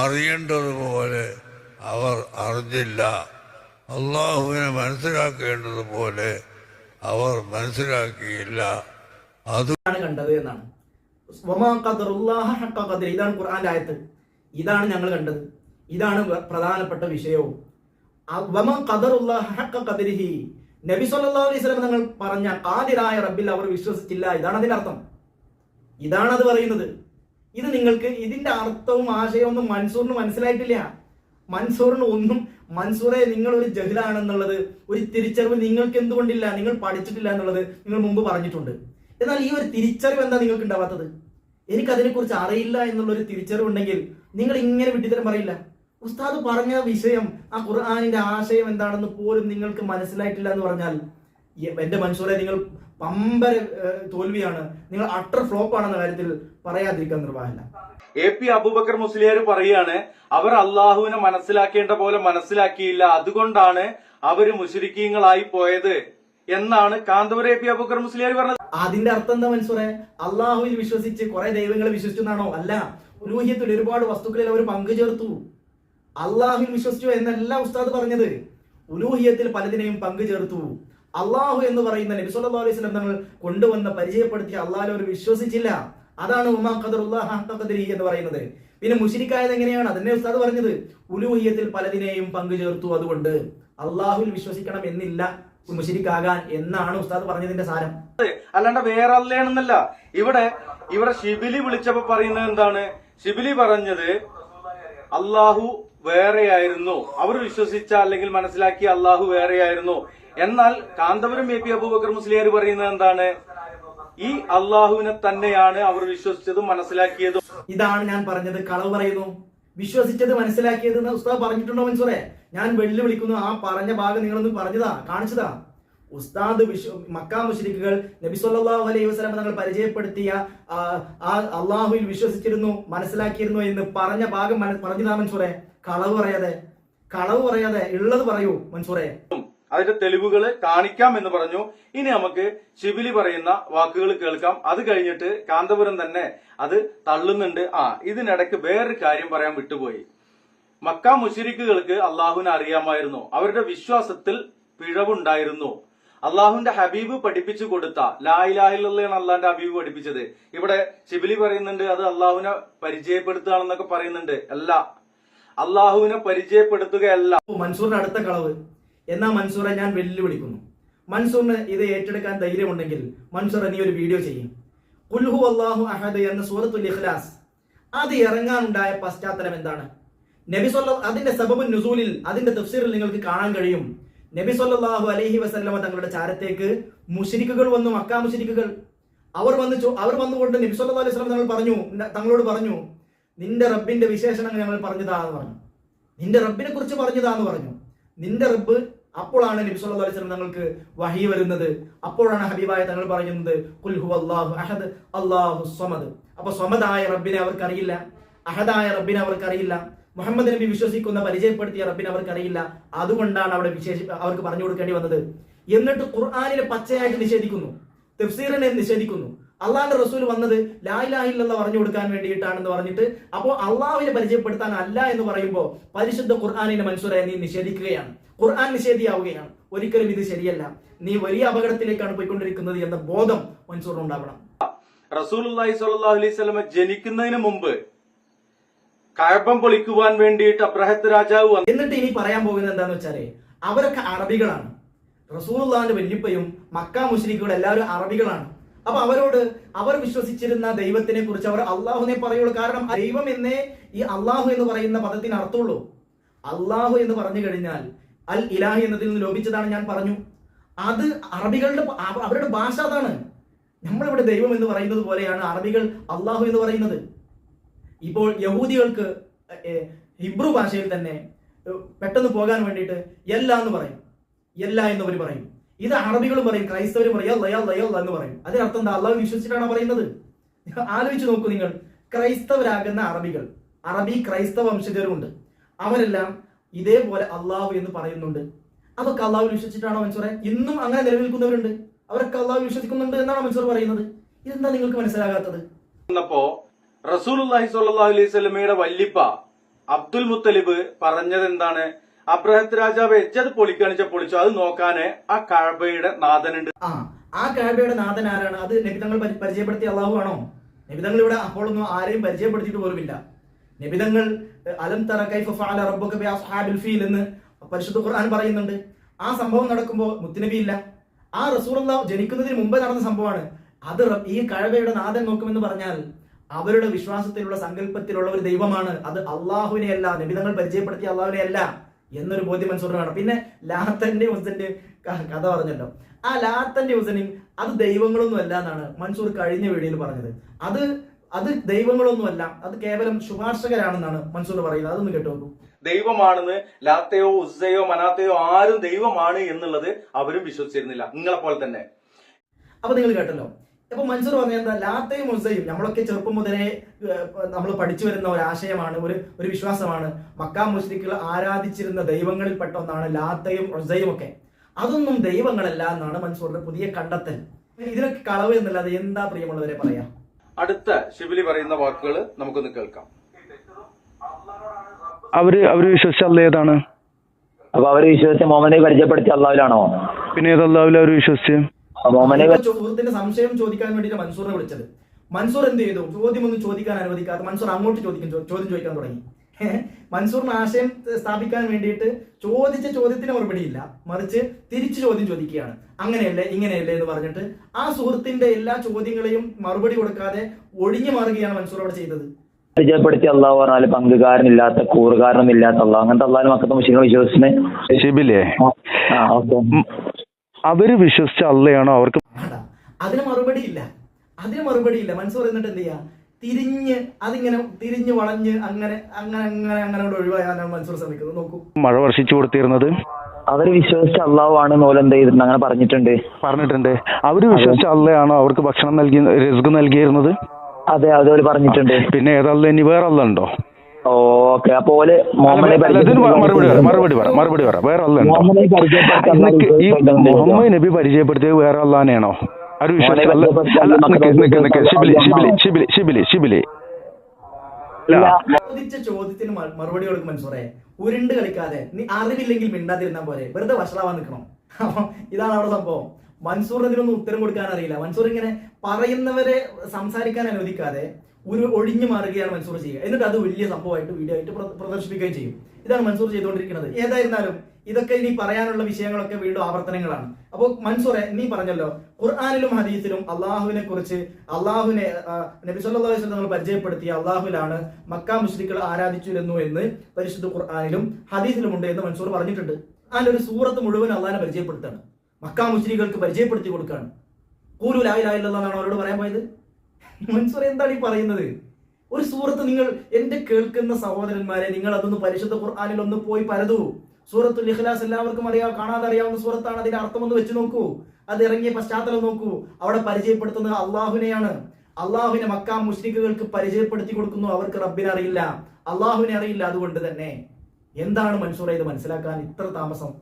അറിയേണ്ടതുപോലെ അവർ അറിഞ്ഞില്ല. അള്ളാഹുവിനെ മനസ്സിലാക്കേണ്ടതുപോലെ അവർ മനസ്സിലാക്കിയില്ല. അതാണ് കണ്ടത് എന്നാണ്. ഇതാണ് ഖുർആന്റെ ആയത്ത്. ഇതാണ് ഞങ്ങൾ കണ്ടത്. ഇതാണ് പ്രധാനപ്പെട്ട വിഷയവും. നബി സല്ലല്ലാഹു അലൈഹി വസല്ലം തങ്ങൾ പറഞ്ഞ ഖാദിറായ റബ്ബിൽ അവർ വിശ്വസിച്ചില്ല. ഇതാണ് അതിന്റെ അർത്ഥം. ഇതാണ് അത് പറയുന്നത്. ഇത് നിങ്ങൾക്ക് ഇതിന്റെ അർത്ഥവും ആശയവും ഒന്നും മൻസൂറിന് മനസ്സിലായിട്ടില്ല. മൻസൂറിന് ഒന്നും, മൻസൂറെ നിങ്ങൾ ഒരു ജഹിലാണെന്നുള്ളത് ഒരു തിരിച്ചറിവ് നിങ്ങൾക്ക് എന്തുകൊണ്ടില്ല? നിങ്ങൾ പഠിച്ചിട്ടില്ല എന്നുള്ളത് നിങ്ങൾ മുമ്പ് പറഞ്ഞിട്ടുണ്ട്. എന്നാൽ ഈ ഒരു തിരിച്ചറിവ് എന്താ നിങ്ങൾക്ക് ഉണ്ടാവാത്തത്? എനിക്കതിനെക്കുറിച്ച് അറിയില്ല എന്നുള്ള ഒരു തിരിച്ചറിവുണ്ടെങ്കിൽ നിങ്ങൾ ഇങ്ങനെ വിഡ്ഢിത്തരം പറയില്ല. ഉസ്താദ് പറഞ്ഞ വിഷയം, ആ ഖുർആനിന്റെ ആശയം എന്താണെന്ന് പോലും നിങ്ങൾക്ക് മനസ്സിലായിട്ടില്ല എന്ന് പറഞ്ഞാൽ എന്റെ മൻസൂറെ നിങ്ങൾ പമ്പര തോൽവിയാണ്, നിങ്ങൾ അട്ടർ ഫ്ലോപ്പ് ആണെന്ന കാര്യത്തിൽ പറയാതിരിക്കാൻ നിർവാഹമില്ല. AP അബൂബക്കർ മുസ്ലിയാർ പറയാണ്, അവർ അള്ളാഹുവിനെ മനസ്സിലാക്കേണ്ട പോലെ മനസ്സിലാക്കിയില്ല, അതുകൊണ്ടാണ് അവര് മുശ്രിക്കീങ്ങളായി പോയത് എന്നാണ് കാന്തപുരം AP അബൂബക്കർ മുസ്ലിയാർ പറഞ്ഞത്. അതിന്റെ അർത്ഥം എന്താ മൻസൂറെ? അള്ളാഹുവിൽ വിശ്വസിച്ച് കുറെ ദൈവങ്ങളെ വിശ്വസിച്ചെന്നാണോ? അല്ല, ഉലൂഹിയത്തിൽ ഒരുപാട് വസ്തുക്കളിൽ അവർ പങ്കു ചേർത്തു. അള്ളാഹുവിൽ വിശ്വസിച്ചു എന്നല്ല ഉസ്താദ് പറഞ്ഞത്. ഉലൂഹിയത്തിൽ പലതിനെയും പങ്കു ചേർത്തു. അള്ളാഹു എന്ന് പറയുന്ന നബി സല്ലല്ലാഹു അലൈഹി വസല്ലം തങ്ങൾ കൊണ്ടുവന്ന പരിചയപ്പെടുത്തിയ അള്ളാഹുവിൽ അവർ വിശ്വസിച്ചില്ല. അതാണ് ഉമാ ഖദറുല്ലാഹ ഹഖ ഖദരിഹി എന്ന് പറയുന്നത്. പിന്നെ മുശ്രിക്കായത് എങ്ങനെയാണ്? അതന്നെ ഉസ്താദ് പറഞ്ഞത്. ഉലൂഹിയത്തിൽ പലതിനെയും പങ്കു ചേർത്തു, അതുകൊണ്ട് അള്ളാഹുവിൽ വിശ്വസിക്കണം എന്നില്ല മുശ്രിക്കാകാൻ എന്നാണ് ഉസ്താദ് പറഞ്ഞതിന്റെ സാരം. അല്ലാണ്ട് വേറെ അല്ലേണെന്നല്ല. ഇവിടെ ഷിബിലി വിളിച്ചപ്പോ പറയുന്നത് എന്താണ്? ഷിബിലി പറഞ്ഞത് അള്ളാഹു വേറെയായിരുന്നു, അവർ വിശ്വസിച്ച അല്ലെങ്കിൽ മനസ്സിലാക്കിയ അള്ളാഹു വേറെയായിരുന്നു. എന്നാൽ കാന്തപുരം AP അബൂബക്കർ മുസ്ലിയാർ പറയുന്നത് എന്താണ്? ഈ അള്ളാഹുവിനെ തന്നെയാണ് അവർ വിശ്വസിച്ചതും മനസ്സിലാക്കിയതും. ഇതാണ് ഞാൻ പറഞ്ഞത്, കളവ് പറയുന്നു. വിശ്വസിച്ചത് മനസ്സിലാക്കിയത് ഉസ്താദ് പറഞ്ഞിട്ടുണ്ടോ മൻസൂറെ? ഞാൻ വെല്ലുവിളിക്കുന്നു, ആ പറഞ്ഞ ഭാഗം നിങ്ങളൊന്ന് പറഞ്ഞതാ, കാണിച്ചതാ. ഉസ്താദ് മക്കാ മുശ്രിക്കുകൾ നബി സല്ലല്ലാഹു അലൈഹി വസല്ലം തങ്ങൾ പരിചയപ്പെടുത്തിയ ആ അള്ളാഹുവിൽ വിശ്വസിച്ചിരുന്നു, മനസ്സിലാക്കിയിരുന്നു എന്ന് പറഞ്ഞ ഭാഗം പറഞ്ഞതാ മൻസൂറെ. കളവ് പറയാതെ ഉള്ളത് പറയൂ മൻസൂറെ. അതിന്റെ തെളിവുകൾ കാണിക്കാം എന്ന് പറഞ്ഞു. ഇനി നമുക്ക് ഷിബിലി പറയുന്ന വാക്കുകൾ കേൾക്കാം. അത് കഴിഞ്ഞിട്ട് കാന്തപുരം തന്നെ അത് തള്ളുന്നുണ്ട്. ഇതിനിടയ്ക്ക് വേറൊരു കാര്യം പറയാൻ വിട്ടുപോയി. മക്ക മുശ്രിക്കുകൾക്ക് അള്ളാഹുവിനെ അറിയാമായിരുന്നു, അവരുടെ വിശ്വാസത്തിൽ പിഴവുണ്ടായിരുന്നു. അള്ളാഹുവിന്റെ ഹബീബ് പഠിപ്പിച്ചു കൊടുത്ത ലാ ഇലാഹ ഇല്ലല്ലാഹ് അള്ളാന്റെ ഹബീബ് പഠിപ്പിച്ചത്. ഇവിടെ ഷിബിലി പറയുന്നുണ്ട് അത് അള്ളാഹുവിനെ പരിചയപ്പെടുത്തുകയാണെന്നൊക്കെ പറയുന്നുണ്ട്. അല്ല, അള്ളാഹുവിനെ പരിചയപ്പെടുത്തുകയല്ല. മൻസൂറിന്റെ അടുത്ത കളവ്. എന്നാ മൻസൂറെ ഞാൻ വെല്ലുവിളിക്കുന്നു, മൻസൂറിന് ഇത് ഏറ്റെടുക്കാൻ ധൈര്യമുണ്ടെങ്കിൽ മൻസൂർ നീ ഒരു വീഡിയോ ചെയ്യും. ഖുൽ ഹുവല്ലാഹു അഹദ് എന്ന സൂറത്തുൽ ഇഖ്ലാസ് അത് ഇറങ്ങാനുണ്ടായ പശ്ചാത്തലം എന്താണ്? നബി അതിന്റെ സബബുൻ നുസൂലിൽ, അതിന്റെ തഫ്സീറിൽ നിങ്ങൾക്ക് കാണാൻ കഴിയും. നബി സല്ലല്ലാഹു അലൈഹി വസല്ലമ തങ്ങളുടെ ചാരത്തേക്ക് മുശ്രിക്കുകൾ വന്നു, മക്കാ മുശ്രിക്കുകൾ. അവർ വന്നുകൊണ്ട് നബി സല്ലല്ലാഹു അലൈഹി വസല്ലം തങ്ങളോട് പറഞ്ഞു, നിന്റെ റബ്ബിന്റെ വിശേഷണങ്ങൾ ഞങ്ങൾ പറഞ്ഞതാന്ന് പറഞ്ഞു, നിന്റെ റബ്ബിനെ കുറിച്ച് പറഞ്ഞതാന്ന് പറഞ്ഞു. നിന്റെ റബ്ബ്, അപ്പോഴാണ് നബി സല്ലല്ലാഹു അലൈഹി വസല്ലം തങ്ങൾക്ക് വഹി വരുന്നത്. അപ്പോഴാണ് ഹബീബായ തങ്ങൾ പറയുന്നത് ഖുൽ ഹുവല്ലാഹു അഹദ് അല്ലാഹു സ്വമദ്. അപ്പൊ സ്വമദായ റബ്ബിനെ അവർക്കറിയില്ല, അഹദായ റബ്ബിനെ അവർക്കറിയില്ല, മുഹമ്മദ് നബി വിശ്വസിക്കുന്ന പരിചയപ്പെടുത്തിയ റബ്ബിനെ അവർക്കറിയില്ല. അതുകൊണ്ടാണ് അവിടെ അവർക്ക് പറഞ്ഞു കൊടുക്കേണ്ടി വന്നത്. എന്നിട്ട് ഖുർആനിനെ പച്ചയായിട്ട് നിഷേധിക്കുന്നു, തഫ്സീറിനെ നിഷേധിക്കുന്നു. അള്ളാഹുന്റെ റസൂൽ വന്നത് ലാ ഇലാഹ ഇല്ലല്ലാഹ് പറഞ്ഞു കൊടുക്കാൻ വേണ്ടിയിട്ടാണെന്ന് പറഞ്ഞിട്ട്, അപ്പോൾ അള്ളാഹുവിനെ പരിചയപ്പെടുത്താൻ അല്ല എന്ന് പറയുമ്പോൾ പരിശുദ്ധ ഖുർആനിനെ മൻസൂറെ നീ നിഷേധിക്കുകയാണ്, ഖുർആൻ നിഷേധിയാവുകയാണ്. ഒരിക്കലും ഇത് ശരിയല്ല, നീ വലിയ അപകടത്തിലേക്കാണ് പോയിക്കൊണ്ടിരിക്കുന്നത് എന്ന ബോധം മൻസൂറിന് ഉണ്ടാവണം. റസൂലുള്ളാഹി സ്വല്ലല്ലാഹു അലൈഹി വസല്ലം ജനിക്കുന്നതിന് മുമ്പ് കഅബ പൊളിക്കുവാൻ വേണ്ടിയിട്ട് അബ്രഹത്ത് രാജാവ് വന്നു. എന്നിട്ട് ഇനി പറയാൻ പോകുന്നത് എന്താന്ന് വെച്ചാല്, അവരൊക്കെ അറബികളാണ്. റസൂലുള്ളാഹിന്റെ വല്യപ്പയും മക്കാ മുശ്രിക്കുകൾ എല്ലാവരും അറബികളാണ്. അപ്പൊ അവരോട് അവർ വിശ്വസിച്ചിരുന്ന ദൈവത്തിനെ കുറിച്ച് അവർ അള്ളാഹുവിനെ പറയുള്ളൂ. കാരണം ദൈവം എന്നേ ഈ അള്ളാഹു എന്ന് പറയുന്ന പദത്തിന് അർത്ഥമുള്ളൂ. അള്ളാഹു എന്ന് പറഞ്ഞു കഴിഞ്ഞാൽ അൽ ഇലാഹി എന്നതിൽ നിന്ന് ലോപിച്ചതാണ് ഞാൻ പറഞ്ഞു. അത് അറബികളുടെ അവരുടെ ഭാഷ അതാണ്. നമ്മളിവിടെ ദൈവം എന്ന് പറയുന്നത് പോലെയാണ് അറബികൾ അള്ളാഹു എന്ന് പറയുന്നത്. ഇപ്പോൾ യഹൂദികൾക്ക് ഹിബ്രു ഭാഷയിൽ തന്നെ പെട്ടെന്ന് പോകാൻ വേണ്ടിയിട്ട് എല്ലാ എന്ന് പറയും, എല്ലാ എന്നവർ പറയും. ഇത് അറബികളും പറയും, ക്രൈസ്തവരും പറയും എന്ന് പറയും. അതിനർത്ഥം എന്താ? അള്ളാഹു വിശ്വസിച്ചിട്ടാണ് പറയുന്നത്. ആലോചിച്ച് നോക്കൂ നിങ്ങൾ. ക്രൈസ്തവരാകുന്ന അറബികൾ, അറബി ക്രൈസ്തവ വംശജരുണ്ട്, അവരെല്ലാം ഇതേപോലെ അള്ളാഹു എന്ന് പറയുന്നുണ്ട്. അതൊക്കെ അള്ളാഹു വിശ്വസിച്ചിട്ടാണോ മൻസൂറെ? ഇന്നും അങ്ങനെ നിലനിൽക്കുന്നവരുണ്ട്, അവരൊക്കെ അള്ളാഹു വിശ്വസിക്കുന്നുണ്ട് എന്നാണ് മൻസൂർ പറയുന്നത്. ഇതെന്താ നിങ്ങൾക്ക് മനസ്സിലാകാത്തത്? റസൂലുള്ളാഹി സ്വല്ലല്ലാഹു അലൈഹി വസല്ലമയുടെ വല്ലിപ്പ അബ്ദുൽ മുത്തലിബ് പറഞ്ഞത് എന്താണ്? അബ്രഹത്ത് രാജാവ് എജ്ജത് പൊളിക്കാണിച്ച പൊളിച്ചു, അത് നോക്കാന് ആ കഅബയുടെ നാഥനുണ്ട്. ആ കഅബയുടെ നാഥൻ ആരാണ്? അത് നബിതങ്ങൾ പരിചയപ്പെടുത്തിയ അള്ളാഹു ആണോ? നബിതങ്ങൾ ഇവിടെ അപ്പോഴൊന്നും ആരെയും പരിചയപ്പെടുത്തിയിട്ട് പോലുമില്ല. നബിതങ്ങൾ അലം തറ കൈഫ ഫഅല റബ്ബുക ബി അസ്ഹാബിൽ ഫീൽ എന്ന് പരിശുദ്ധ ഖുർആൻ പറയുന്നുണ്ട്. ആ സംഭവം നടക്കുമ്പോൾ മുത്തുനബി ഇല്ല. ആ റസൂലുള്ളാഹി ജനിക്കുന്നതിന് മുമ്പ് നടന്ന സംഭവമാണ് അത്. ഈ കഅബയുടെ നാഥൻ നോക്കുമെന്ന് പറഞ്ഞാൽ അവരുടെ വിശ്വാസത്തിലുള്ള സങ്കല്പത്തിലുള്ള ഒരു ദൈവമാണ്. അത് അള്ളാഹുവിനെ അല്ല, നബിതങ്ങൾ പരിചയപ്പെടുത്തിയ അള്ളാഹുവിനെ അല്ല എന്നൊരു ബോധ്യം മൻസൂറിന് വേണം. പിന്നെ ലാത്തന്റെ ഉസന്റെ കഥ പറഞ്ഞല്ലോ. ആ ലാത്തന്റെ ഉസനും അത് ദൈവങ്ങളൊന്നും അല്ല എന്നാണ് മൻസൂർ കഴിഞ്ഞ വീഡിയോയിൽ പറഞ്ഞത്. അത് ദൈവങ്ങളൊന്നും അല്ല, അത് കേവലം ശുപാർശകരാണെന്നാണ് മൻസൂർ പറയുന്നത്. അതൊന്ന് കേട്ടു നോക്കൂ. ദൈവമാണെന്ന് ലാത്തയോ ഉസ്സയോ മനാത്തയോ ആരും ദൈവമാണ് എന്നുള്ളത് അവരും വിശ്വസിച്ചിരുന്നില്ല, നിങ്ങളെ പോലെ തന്നെ. അപ്പൊ നിങ്ങൾ കേട്ടല്ലോ. അപ്പൊ മൻസൂർ പറഞ്ഞ എന്താ, ലാത്തയും ഉസ്സയും നമ്മളൊക്കെ ചെറുപ്പം മുതലേ നമ്മൾ പഠിച്ചു വരുന്ന ഒരു ആശയമാണ്, ഒരു വിശ്വാസമാണ്. മക്കാ മുശ്രിക്കുകൾ ആരാധിച്ചിരുന്ന ദൈവങ്ങളിൽപ്പെട്ട ഒന്നാണ് ലാത്തയും ഉസ്സയും ഒക്കെ. അതൊന്നും ദൈവങ്ങളല്ല എന്നാണ് മൻസൂറിന്റെ പുതിയ കണ്ടെത്തൽ. ഇതിനൊക്കെ കളവ് എന്നല്ലാതെ എന്താ പ്രിയമുള്ളവരെ പറയാം. അടുത്ത ഷിബിലി പറയുന്ന വാക്കുകൾ നമുക്കൊന്ന് കേൾക്കാം. അവര് വിശ്വസിച്ച അല്ല ഏതാണ്? അപ്പൊ അവര് വിശ്വസിച്ച മുഹമ്മദിനെ പരിചയപ്പെടുത്തിയ അള്ളാഹുലാണോ? പിന്നെ ഏത് അല്ലാഹുവിൽ അവര് വിശ്വസിച്ച്? സുഹൃത്തിന്റെ സംശയം ചോദിക്കാൻ വേണ്ടിയിട്ട് മൻസൂറിനെ വിളിച്ചത്. മൻസൂർ എന്ത് ചെയ്തു? ചോദ്യമൊന്നും ചോദിക്കാൻ അനുവദിക്കാതെ മൻസൂർ അങ്ങോട്ട് ചോദ്യം ചോദിക്കാൻ തുടങ്ങി. മൻസൂറിന് ആശയം സ്ഥാപിക്കാൻ വേണ്ടിയിട്ട് ചോദിച്ച ചോദ്യത്തിന് മറുപടിയില്ല, മറിച്ച് തിരിച്ചു ചോദ്യം ചോദിക്കുകയാണ്. അങ്ങനെയല്ലേ ഇങ്ങനെയല്ലേ എന്ന് പറഞ്ഞിട്ട് ആ സുഹൃത്തിന്റെ എല്ലാ ചോദ്യങ്ങളെയും മറുപടി കൊടുക്കാതെ ഒഴിഞ്ഞു മാറുകയാണ് മൻസൂർ അവിടെ ചെയ്തത്. പരിചയപ്പെടുത്തിയ അള്ളാഹു പറഞ്ഞാല് പങ്കുകാരനില്ലാത്ത, കൂറുകാരനില്ലാത്ത അള്ളാഹ്, അങ്ങനത്തെ അള്ളാഹ് മക്കത്തെ മുസ്ലിങ്ങൾ വിശ്വസിച്ചേ ഷിബിലേ? അവര് വിശ്വസിച്ച അള്ളയാണോ അവർക്ക്? അതിന് മറുപടിയില്ല. മൻസൂർ എന്നിട്ട് എന്ത് ചെയ്യാ, തിരിഞ്ഞ് വളഞ്ഞ് അങ്ങനെ ഒഴിവാകാനാണ് മൻസൂർ ശ്രമിക്കുന്നത്. നോക്കൂ, മഴ വർഷിച്ചു കൊടുത്തിരുന്നത് അവര് വിശ്വസിച്ച അള്ളാഹു ആണ്. എന്ത് ചെയ്തിട്ടുണ്ട്? അങ്ങനെ പറഞ്ഞിട്ടുണ്ട്. അവര് വിശ്വസിച്ച അള്ളയാണോ അവർക്ക് ഭക്ഷണം റിസ്ക് നൽകിയിരുന്നത്? അതെ, അതുപോലെ പറഞ്ഞിട്ടുണ്ട്. പിന്നെ ഏതല്ല, ഇനി വേറെ അല്ല ഉണ്ടോ? ഓക്കെ, അപ്പോലെ മറുപടി പറ. വേറെ അല്ല ഉണ്ടോ? ഈ മുഹമ്മദ് നബി പരിചയപ്പെടുത്തിയത് വേറെ അല്ലാനെയാണോ? അവര് വിശ്വസിച്ച ഷിബിലി ചോദിച്ച ചോദ്യത്തിന് മറുപടി കൊടുക്കും മൻസൂറെ. ഉരുണ്ട് കളിക്കാതെ, നീ അറിവില്ലെങ്കിൽ മിണ്ടാതിരുന്നാ പോലെ, വെറുതെ വഷളാവാൻ നിൽക്കണം. അപ്പൊ ഇതാണ് അവിടെ സംഭവം. മൻസൂറിന് ഇതിനൊന്നും ഉത്തരം കൊടുക്കാൻ അറിയില്ല. മൻസൂർ ഇങ്ങനെ പറയുന്നവരെ സംസാരിക്കാൻ അനുവദിക്കാതെ ഒഴിഞ്ഞു മാറുകയാണ് മൻസൂർ ചെയ്യുക. എന്നിട്ട് അത് വലിയ സംഭവമായിട്ട് വീഡിയോ ആയിട്ട് പ്രദർശിപ്പിക്കുകയും ചെയ്യും. ഇതാണ് മൻസൂർ ചെയ്തുകൊണ്ടിരിക്കുന്നത്. ഏതായിരുന്നാലും ഇതൊക്കെ ഇനി പറയാനുള്ള വിഷയങ്ങളൊക്കെ വീണ്ടും ആവർത്തനങ്ങളാണ്. അപ്പോൾ മൻസൂറെ, നീ പറഞ്ഞല്ലോ ഖുർആനിലും ഹദീസിലും അള്ളാഹുവിനെ കുറിച്ച്, അള്ളാഹുവിനെ നബി സല്ലല്ലാഹു അലൈഹി വസല്ലം പരിചയപ്പെടുത്തിയ അള്ളാഹുലാണ് മക്കാ മുശ്രിക്കുകൾ ആരാധിച്ചിരുന്നു എന്ന് പരിശുദ്ധ ഖുർആനിലും ഹദീസിലും ഉണ്ട് എന്ന് മൻസൂർ പറഞ്ഞിട്ടുണ്ട്. അതിലൊരു സൂറത്ത് മുഴുവൻ അള്ളാഹിനെ പരിചയപ്പെടുത്താണ്, മക്കാ മുശ്രിക്കുകൾക്ക് പരിചയപ്പെടുത്തി കൊടുക്കുകയാണ്. ഖൂലു ലാ ഇലാഹ ഇല്ലല്ലാഹ് എന്നാണ് അവരോട് പറയാൻ പോയത്. മൻസൂർ എന്താണ് ഈ പറയുന്നത്? ഒരു സൂറത്ത്, നിങ്ങൾ എന്റെ കേൾക്കുന്ന സഹോദരന്മാരെ, നിങ്ങൾ അതൊന്ന് പരിശുദ്ധ ഖുർആനിൽ ഒന്ന് പോയി പരതൂ. സൂറത്തുൽ ഇഖ്ലാസ് എല്ലാവർക്കും കാണാതെ അറിയാവുന്ന സൂറത്താണ്. അതിന്റെ അർത്ഥം ഒന്ന് വെച്ച് നോക്കൂ, അത് ഇറങ്ങിയ പശ്ചാത്തലം നോക്കൂ. അവിടെ പരിചയപ്പെടുത്തുന്നത് അള്ളാഹുവിനെയാണ്. അള്ളാഹുവിനെ മക്കാ മുശ്രിക്കുകൾക്ക് പരിചയപ്പെടുത്തി കൊടുക്കുന്നു. അവർക്ക് റബ്ബിനെ അറിയില്ല, അള്ളാഹുവിനെ അറിയില്ല. അതുകൊണ്ട് തന്നെ എന്താണ് മൻസൂറെ ഇത് മനസ്സിലാക്കാൻ ഇത്ര താമസം?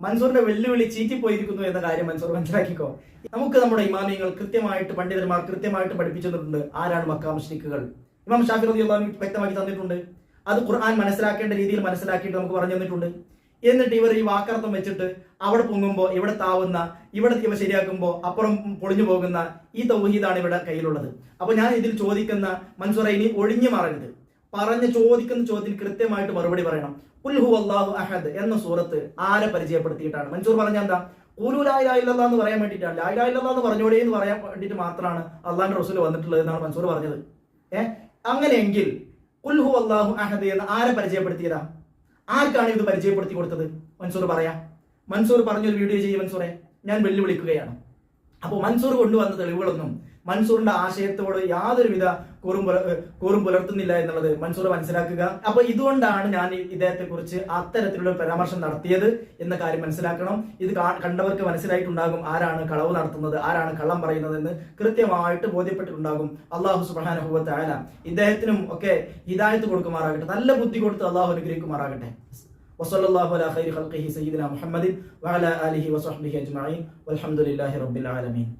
മൻസൂറിന്റെ വെല്ലുവിളി ചീറ്റിപ്പോയിരിക്കുന്നു എന്ന കാര്യം മൻസൂർ മനസ്സിലാക്കിക്കോ. നമുക്ക് നമ്മുടെ ഇമാമിയങ്ങൾ കൃത്യമായിട്ട്, പണ്ഡിതന്മാർ കൃത്യമായിട്ട് പഠിപ്പിച്ചു തന്നിട്ടുണ്ട് ആരാണ് മക്കാ മുശ്രിക്കുകൾ. ഇമാം ഷാഫി റളിയല്ലാഹു അൻഹു വ്യക്തമാക്കി തന്നിട്ടുണ്ട്. അത് ഖുർആൻ മനസ്സിലാക്കേണ്ട രീതിയിൽ മനസ്സിലാക്കിയിട്ട് നമുക്ക് പറഞ്ഞു തന്നിട്ടുണ്ട്. എന്നിട്ട് ഇവർ ഈ വാക്കർത്ഥം വെച്ചിട്ട് അവിടെ പൊങ്ങുമ്പോൾ ഇവിടെ താവുന്ന, ഇവിടെ ഇവ ശരിയാക്കുമ്പോൾ അപ്പുറം പൊളിഞ്ഞു പോകുന്ന ഈ തൗഹീദാണ് ഇവിടെ കയ്യിലുള്ളത്. അപ്പൊ ഞാൻ ഇതിൽ ചോദിക്കുന്ന മൻസൂറെ, ഇനി ഒഴിഞ്ഞു മാറരുത്. ചോദിക്കുന്ന ചോദ്യത്തിന് കൃത്യമായിട്ട് മറുപടി പറയണം. ഖുൽ ഹുവല്ലാഹു അഹദ് എന്ന സൂറത്ത് ആരെ പരിചയപ്പെടുത്തിയിട്ടാണ്? മൻസൂർ പറഞ്ഞ എന്താ? ഖൂലു ലാ ഇലാഹ ഇല്ലല്ലാഹ് എന്ന് പറയാൻ വേണ്ടിയിട്ടാണ്, ലാ ഇലാഹ ഇല്ലല്ലാഹ് എന്ന് പറഞ്ഞോടേ എന്ന് പറയാൻ വേണ്ടിയിട്ട് മാത്രമാണ് അള്ളാഹുവിന്റെ റസൂൽ വന്നിട്ടുള്ളത് എന്നാണ് മൻസൂർ പറഞ്ഞത്. അങ്ങനെയെങ്കിൽ ഖുൽ ഹുവല്ലാഹു അഹദ് എന്ന് ആരെ പരിചയപ്പെടുത്തിയതാ? ആർക്കാണ് ഇത് പരിചയപ്പെടുത്തി കൊടുത്തത്? മൻസൂർ പറയാം. മൻസൂർ പറഞ്ഞൊരു വീഡിയോ ചെയ്യും മൻസൂറെ, ഞാൻ വെല്ലുവിളിക്കുകയാണ്. അപ്പോൾ മൻസൂർ കൊണ്ടുവന്ന തെളിവുകളൊന്നും മൻസൂറിന്റെ ആശയത്തോട് യാതൊരുവിധ കൂറും പുലർത്തുന്നില്ല എന്നുള്ളത് മൻസൂർ മനസ്സിലാക്കുക. അപ്പൊ ഇതുകൊണ്ടാണ് ഞാൻ ഇദ്ദേഹത്തെ കുറിച്ച് അത്തരത്തിലുള്ള പരാമർശം നടത്തിയത് എന്ന കാര്യം മനസ്സിലാക്കണം. ഇത് കണ്ടവർക്ക് മനസ്സിലായിട്ടുണ്ടാകും ആരാണ് കളവ് നടത്തുന്നത്, ആരാണ് കള്ളം പറയുന്നത് എന്ന് കൃത്യമായിട്ട് ബോധ്യപ്പെട്ടിട്ടുണ്ടാകും. അല്ലാഹു സുബ്ഹാനഹു വ തആല ഇദ്ദേഹത്തിനും ഒക്കെ ഹിദായത്ത് കൊടുക്കുമാറാകട്ടെ, നല്ല ബുദ്ധി കൊടുത്ത് അല്ലാഹു അനുഗ്രഹിക്കുമാറാകട്ടെ. വസല്ലല്ലാഹു അലാ ഖൈരി ഖൽഖിഹി സയ്യിദിനാ മുഹമ്മദിൻ വഅലാ ആലിഹി വസഹ്ബിഹി അജ്മഈൻ വൽഹംദുലില്ലാഹി റബ്ബിൽ ആലമീൻ.